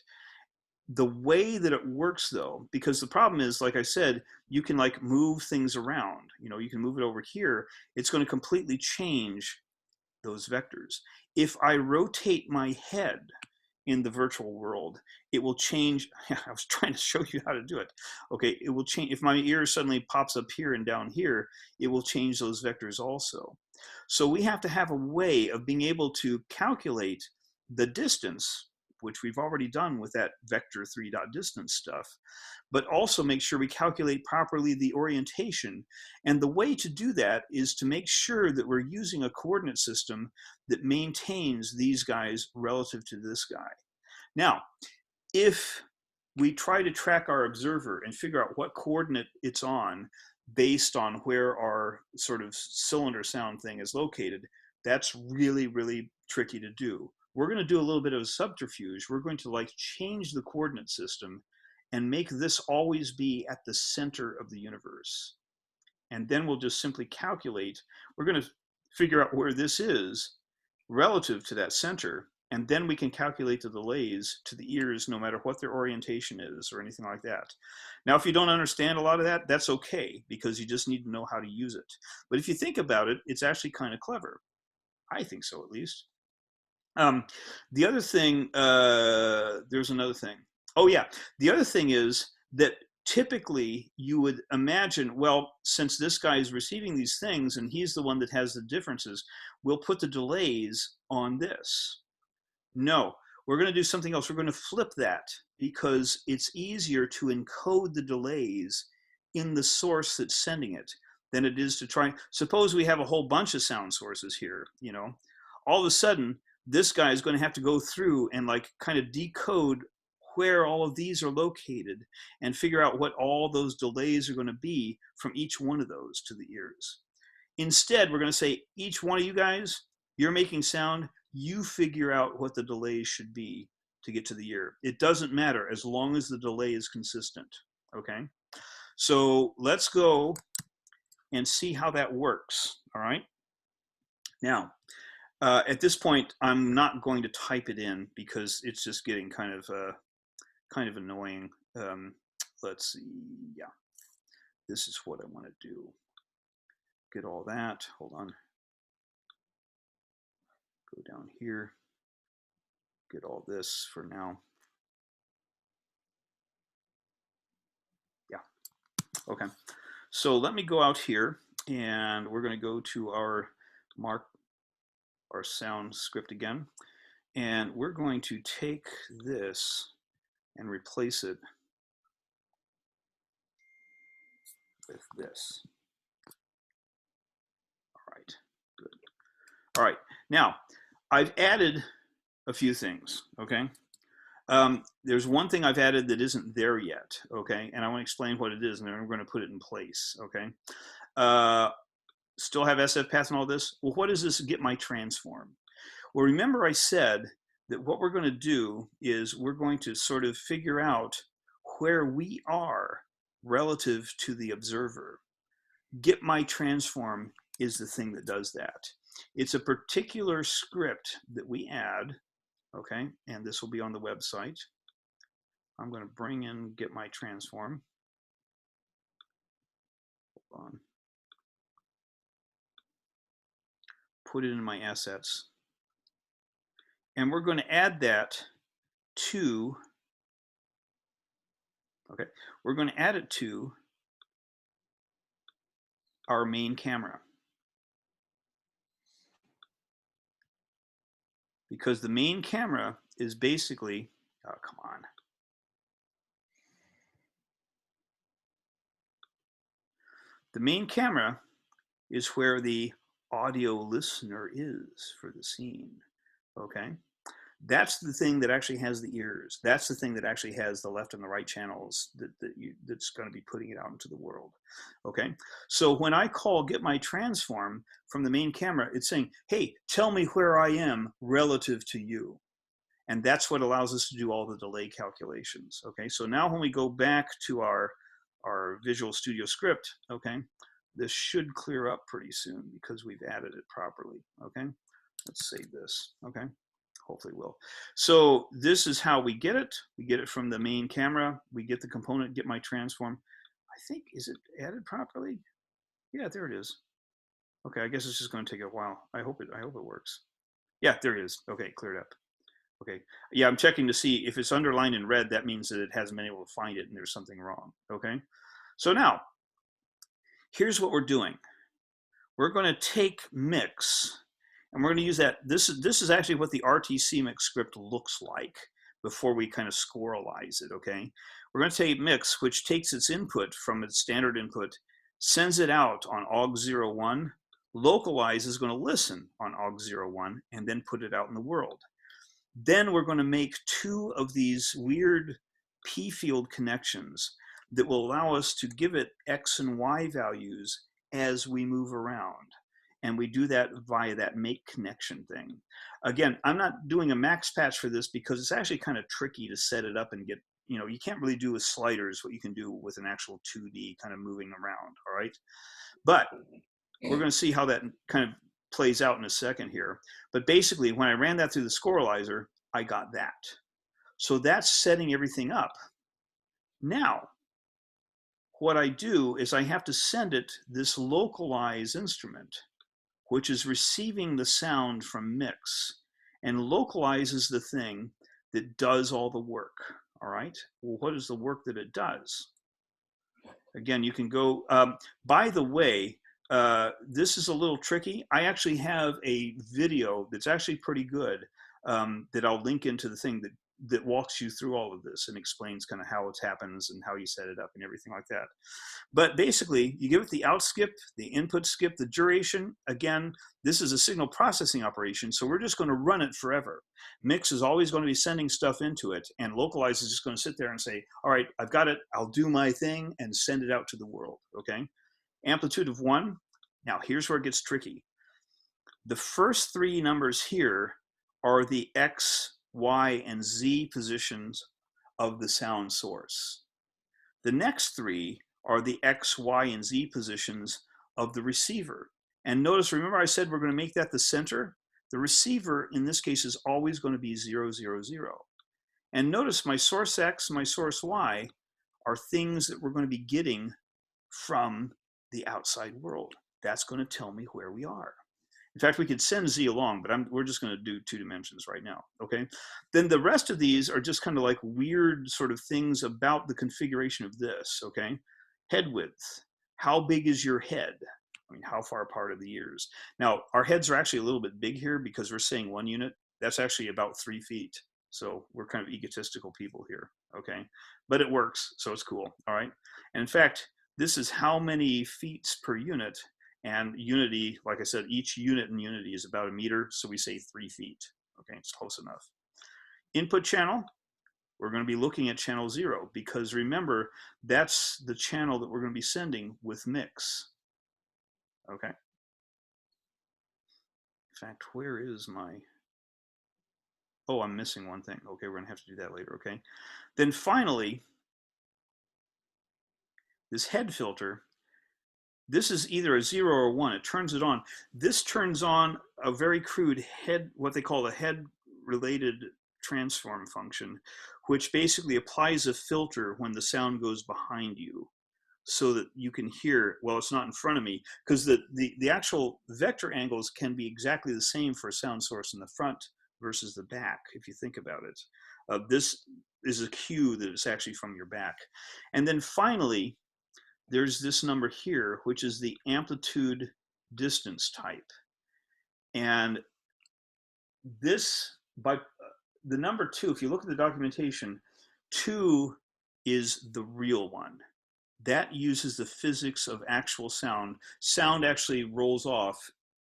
The way that it works though, because the problem is, like I said, you can like move things around. You know, you can move it over here. It's going to completely change those vectors. If I rotate my head in the virtual world, it will change. I was trying to show you how to do it. Okay, it will change. If my ear suddenly pops up here and down here, it will change those vectors also. So we have to have a way of being able to calculate the distance, which we've already done with that vector 3.distance stuff, but also make sure we calculate properly the orientation. And the way to do that is to make sure that we're using a coordinate system that maintains these guys relative to this guy. Now, if we try to track our observer and figure out what coordinate it's on based on where our sort of cylinder sound thing is located, that's really, really tricky to do. We're going to do a little bit of a subterfuge. We're going to like change the coordinate system and make this always be at the center of the universe. And then we'll just simply calculate. We're going to figure out where this is relative to that center. And then we can calculate the delays to the ears no matter what their orientation is or anything like that. Now, if you don't understand a lot of that, that's okay, because you just need to know how to use it. But if you think about it, it's actually kind of clever. I think so, at least. The other thing, there's another thing. Oh yeah, the other thing is that typically you would imagine, well, since this guy is receiving these things and he's the one that has the differences, we'll put the delays on this. No, we're going to do something else. We're going to flip that because it's easier to encode the delays in the source that's sending it than it is to try. Suppose we have a whole bunch of sound sources here, you know, all of a sudden this guy is going to have to go through and like kind of decode where all of these are located and figure out what all those delays are going to be from each one of those to the ears. Instead, we're going to say, each one of you guys, you're making sound, you figure out what the delays should be to get to the ear. It doesn't matter as long as the delay is consistent, okay? So let's go and see how that works, all right? Now, at this point, I'm not going to type it in because it's just getting kind of annoying. Let's see, yeah, this is what I want to do. Get all that, hold on. Go down here, get all this for now. Yeah, okay. So let me go out here and we're going to go to our sound script again. And we're going to take this and replace it with this. All right, good. All right, now I've added a few things, okay? There's one thing I've added that isn't there yet, okay? And I want to explain what it is, and then we're going to put it in place, okay? Still have SF path and all this. Well, what does this get my transform? Well, remember I said that what we're going to do is we're going to sort of figure out where we are relative to the observer. Get my transform is the thing that does that. It's a particular script that we add, okay, and this will be on the website. I'm going to bring in get my transform. Hold on. Put it in my assets. And we're going to add that to, okay, we're going to add it to our main camera. Because the main camera is basically, oh, come on. The main camera is where the audio listener is for the scene, okay? That's the thing that actually has the ears. That's the thing that actually has the left and the right channels that's going to be putting it out into the world, okay? So when I call get my transform from the main camera, it's saying, hey, tell me where I am relative to you. And that's what allows us to do all the delay calculations, okay? So now when we go back to our Visual Studio script, okay, this should clear up pretty soon because we've added it properly, okay? Let's save this, okay? Hopefully will. So this is how we get it. We get it from the main camera. We get the component, get my transform. I think, is it added properly? Yeah, there it is. Okay, I guess it's just going to take a while. I hope it works. Yeah, there it is. Okay, cleared up. Okay, yeah, I'm checking to see if it's underlined in red. That means that it hasn't been able to find it and there's something wrong. Okay, so now here's what we're doing. We're going to take mix and we're going to use that. This is actually what the RTC mix script looks like before we kind of squirrelize it. Okay, we're going to take mix, which takes its input from its standard input, sends it out on AUG01. Localize is going to listen on AUG01 and then put it out in the world. Then we're going to make two of these weird P field connections that will allow us to give it X and Y values as we move around. And we do that via that make connection thing. Again, I'm not doing a max patch for this because it's actually kind of tricky to set it up and get, you know, you can't really do with sliders what you can do with an actual 2D kind of moving around, all right? But we're going to see how that kind of plays out in a second here. But basically, when I ran that through the squirrelizer, I got that. So that's setting everything up. Now, what I do is I have to send it this localize instrument, which is receiving the sound from mix and localize is the thing that does all the work. All right. Well, what is the work that it does? Again, you can go. By the way, this is a little tricky. I actually have a video that's actually pretty good that I'll link into the thing that walks you through all of this and explains kind of how it happens and how you set it up and everything like that. But basically, you give it the out skip, the input skip, the duration. Again, this is a signal processing operation, so we're just going to run it forever. Mix is always going to be sending stuff into it, and localize is just going to sit there and say, all right, I've got it, I'll do my thing and send it out to the world, okay? Amplitude of 1. Now, here's where it gets tricky. The first 3 numbers here are the X, Y, and Z positions of the sound source. The next 3 are the X, Y, and Z positions of the receiver. And notice, remember I said we're going to make that the center? The receiver, in this case, is always going to be 0, 0, 0. And notice my source X, my source Y are things that we're going to be getting from the outside world. That's going to tell me where we are. In fact, we could send Z along, but we're just going to do 2 dimensions right now, okay? Then the rest of these are just kind of like weird sort of things about the configuration of this, okay? Head width. How big is your head? I mean, how far apart are the ears? Now, our heads are actually a little bit big here because we're saying 1 unit. That's actually about 3 feet. So we're kind of egotistical people here, okay? But it works, so it's cool, all right? And in fact, this is how many feet per unit. And Unity, like I said, each unit in Unity is about 1 meter, so we say 3 feet. Okay, it's close enough. Input channel, we're going to be looking at channel 0 because remember, that's the channel that we're going to be sending with mix. Okay. In fact, where is my... Oh, I'm missing one thing. Okay, we're going to have to do that later, okay? Then finally, this head filter, this is either a 0 or 1. It turns it on. This turns on a very crude head, what they call a head-related transform function, which basically applies a filter when the sound goes behind you so that you can hear, well, it's not in front of me, because the actual vector angles can be exactly the same for a sound source in the front versus the back, if you think about it. This is a cue that it's actually from your back. And then finally, there's this number here, which is the amplitude distance type. And this, by the number 2, if you look at the documentation, 2 is the real one. That uses the physics of actual sound. Sound actually rolls off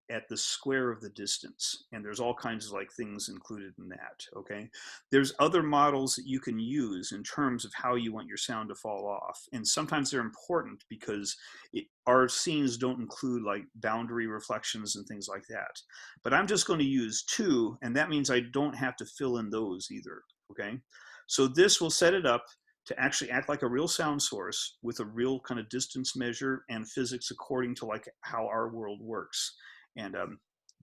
at the square of the distance, and there's all kinds of like things included in that, okay? There's other models that you can use in terms of how you want your sound to fall off, and sometimes they're important because our scenes don't include like boundary reflections and things like that. But I'm just going to use 2, and that means I don't have to fill in those either, okay? So this will set it up to actually act like a real sound source with a real kind of distance measure and physics according to like how our world works. And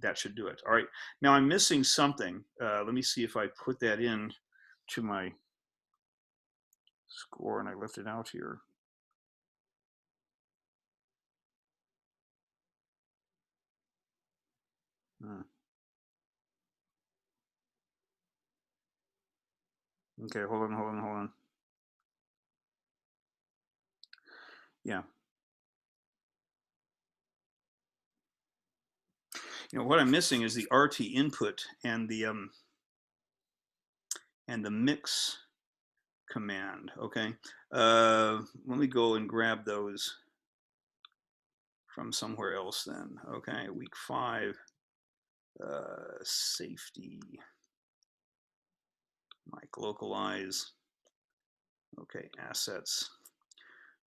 that should do it. All right, now I'm missing something. Let me see if I put that in to my score and I left it out here. Okay, hold on. Yeah. You know, what I'm missing is the RT input and the mix command, okay? Let me go and grab those from somewhere else then, okay? Week 5, safety, mic localize, okay, assets.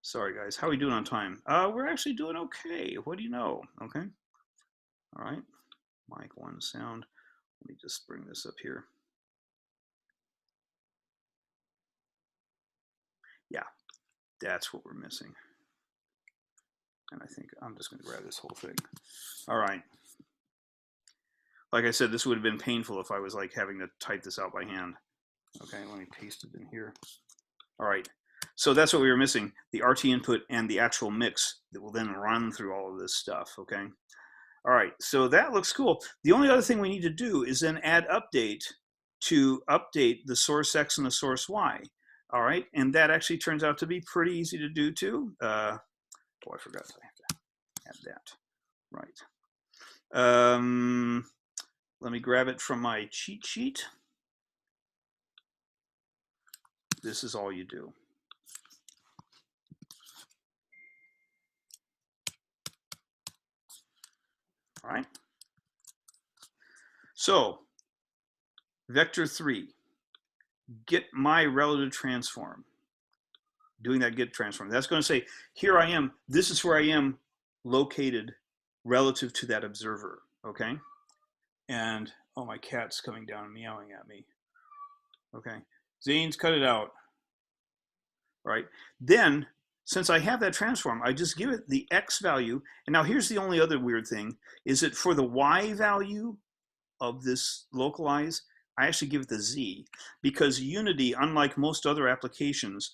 Sorry guys, how are we doing on time? We're actually doing okay, what do you know, okay? All right, mic 1 sound. Let me just bring this up here. Yeah, that's what we're missing. And I think I'm just going to grab this whole thing. All right. Like I said, this would have been painful if I was like having to type this out by hand. Okay, let me paste it in here. All right. So that's what we were missing, the RT input and the actual mix that will then run through all of this stuff, okay? All right, so that looks cool. The only other thing we need to do is then add update to update the source X and the source Y. All right, and that actually turns out to be pretty easy to do too. Oh, I forgot I have to add that. Right. Let me grab it from my cheat sheet. This is all you do. All right. So, vector 3, get my relative transform. Doing that get transform. That's going to say, here I am. This is where I am located relative to that observer. Okay. And, oh, my cat's coming down and meowing at me. Okay. Zane's, cut it out. All right. Then, since I have that transform, I just give it the X value. And now here's the only other weird thing, is that for the Y value of this localize, I actually give it the Z, because Unity, unlike most other applications,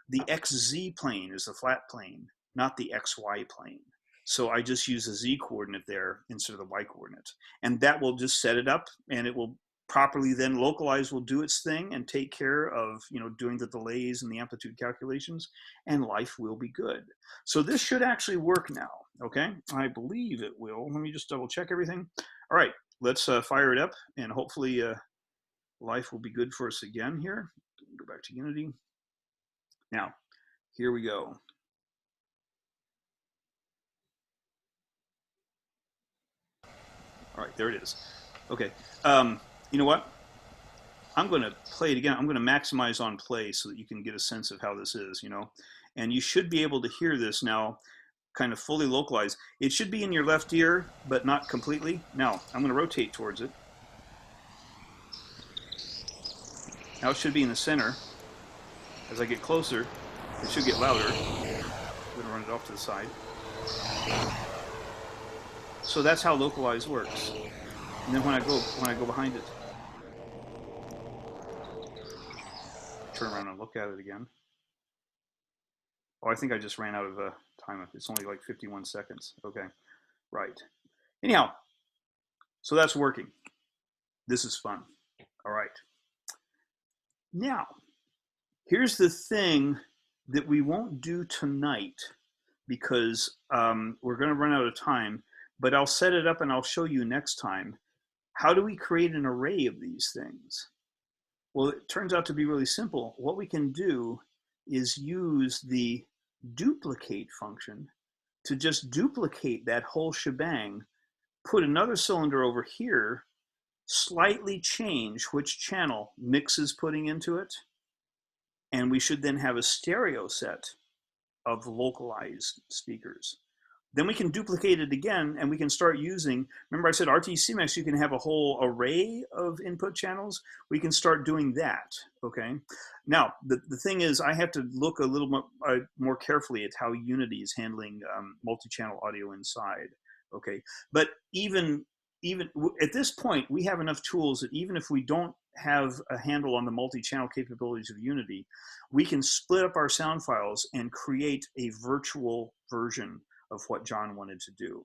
the XZ plane is the flat plane, not the XY plane. So I just use a Z coordinate there instead of the Y coordinate. And that will just set it up, and it will properly then localize, will do its thing and take care of, you know, doing the delays and the amplitude calculations, and life will be good. So this should actually work now, okay? I believe it will. Let me just double check everything. All right, let's fire it up, and hopefully life will be good for us again here. Go back to Unity. Now, here we go. All right, there it is. Okay, you know what? I'm going to play it again. I'm going to maximize on play so that you can get a sense of how this is, you know. And you should be able to hear this now kind of fully localized. It should be in your left ear, but not completely. Now, I'm going to rotate towards it. Now it should be in the center. As I get closer, it should get louder. I'm going to run it off to the side. So that's how localize works. And then when I go behind it, turn around and look at it again. Oh, I think I just ran out of time. It's only like 51 seconds. Okay, right. Anyhow, so that's working. This is fun. All right. Now, here's the thing that we won't do tonight because we're going to run out of time, but I'll set it up and I'll show you next time. How do we create an array of these things? Well, it turns out to be really simple. What we can do is use the duplicate function to just duplicate that whole shebang, put another cylinder over here, slightly change which channel mix is putting into it, and we should then have a stereo set of localized speakers. Then we can duplicate it again, and we can start using, remember I said RTCMX, you can have a whole array of input channels. We can start doing that, okay? Now, the thing is, I have to look a little more carefully at how Unity is handling multi-channel audio inside, okay? But even at this point, we have enough tools that even if we don't have a handle on the multi-channel capabilities of Unity, we can split up our sound files and create a virtual version of what John wanted to do,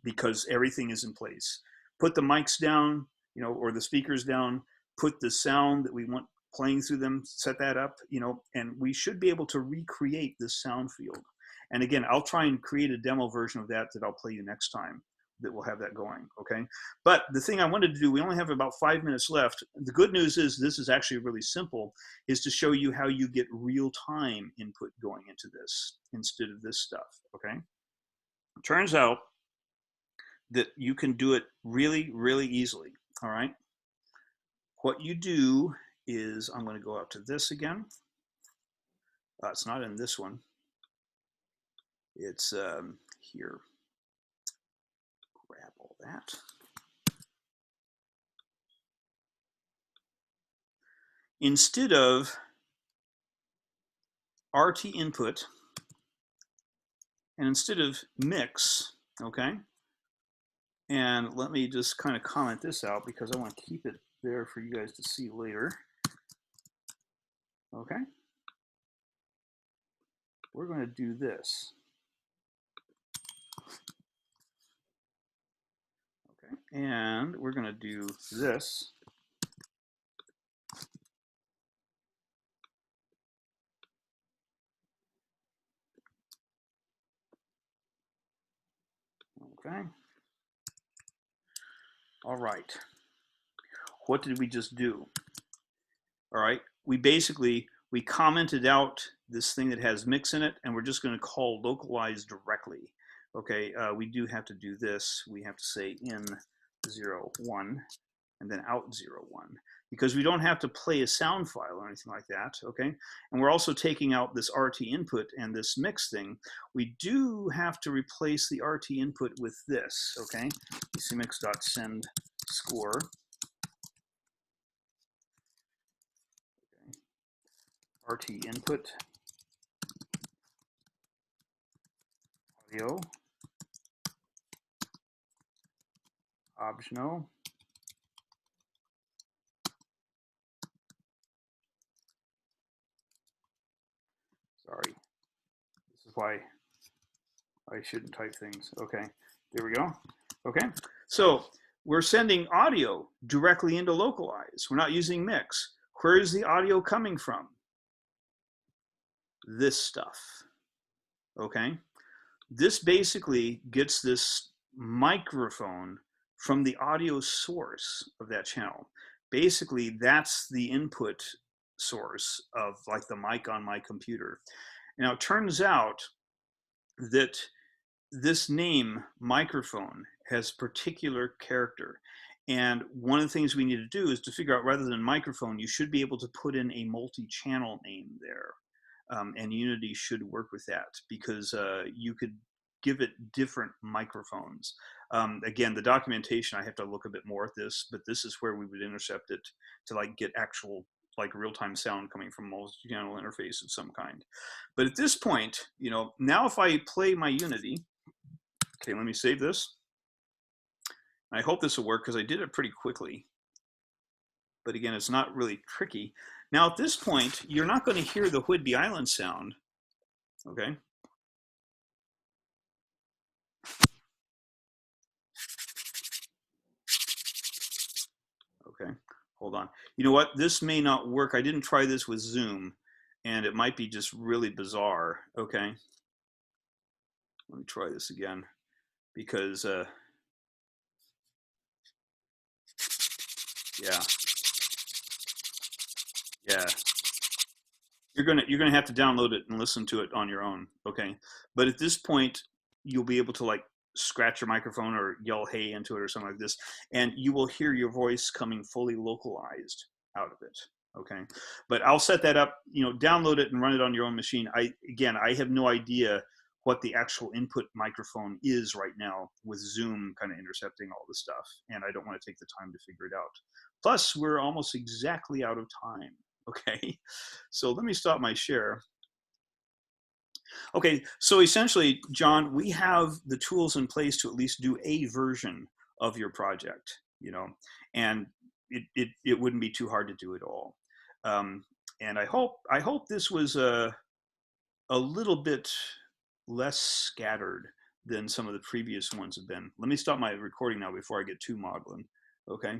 because everything is in place. Put the mics down, you know, or the speakers down, put the sound that we want playing through them, set that up, you know, and we should be able to recreate this sound field. And again, I'll try and create a demo version of that I'll play you next time that will have that going, okay? But the thing I wanted to do, we only have about 5 minutes left. The good news is this is actually really simple, is to show you how you get real-time input going into this instead of this stuff, okay? Turns out that you can do it really, really easily, all right? What you do is, I'm gonna go up to this again. It's not in this one. It's here. Grab all that. Instead of RT input, and instead of mix, okay? And let me just kind of comment this out because I want to keep it there for you guys to see later. Okay? We're going to do this. And we're going to do this. Okay. All right. What did we just do? All right. We commented out this thing that has mix in it, and we're just going to call localize directly. Okay. We do have to do this. We have to say in 0, 1, and then out 0, 1, because we don't have to play a sound file or anything like that, okay? And we're also taking out this RT input and this mix thing. We do have to replace the RT input with this, okay? ecmix.send score. Okay. RT input, audio, optional. Sorry, this is why I shouldn't type things. Okay, there we go. Okay, so we're sending audio directly into localize. We're not using mix. Where is the audio coming from? This stuff. Okay, this basically gets this microphone from the audio source of that channel. Basically, that's the input source of like the mic on my computer. Now, it turns out that this name, microphone, has particular character. And one of the things we need to do is to figure out, rather than microphone, you should be able to put in a multi-channel name there. And Unity should work with that, because you could give it different microphones. Again, the documentation, I have to look a bit more at this, but this is where we would intercept it to like get actual like real-time sound coming from a multi-channel interface of some kind. But at this point, you know, now if I play my Unity, okay, let me save this. I hope this will work because I did it pretty quickly. But again, it's not really tricky. Now at this point, you're not going to hear the Whidbey Island sound, okay? Okay, hold on. You know what? This may not work. I didn't try this with Zoom, and it might be just really bizarre. Okay, let me try this again, because yeah, you're gonna have to download it and listen to it on your own. Okay, but at this point, you'll be able to like scratch your microphone or yell hey into it or something like this, and you will hear your voice coming fully localized out of it. Okay, but I'll set that up, you know, download it and run it on your own machine. Again, I have no idea what the actual input microphone is right now with Zoom kind of intercepting all this stuff, and I don't want to take the time to figure it out. Plus, we're almost exactly out of time. Okay, so let me stop my share. Okay, so essentially, John, we have the tools in place to at least do a version of your project, you know, and it wouldn't be too hard to do it all. And I hope this was a little bit less scattered than some of the previous ones have been. Let me stop my recording now before I get too maudlin. Okay.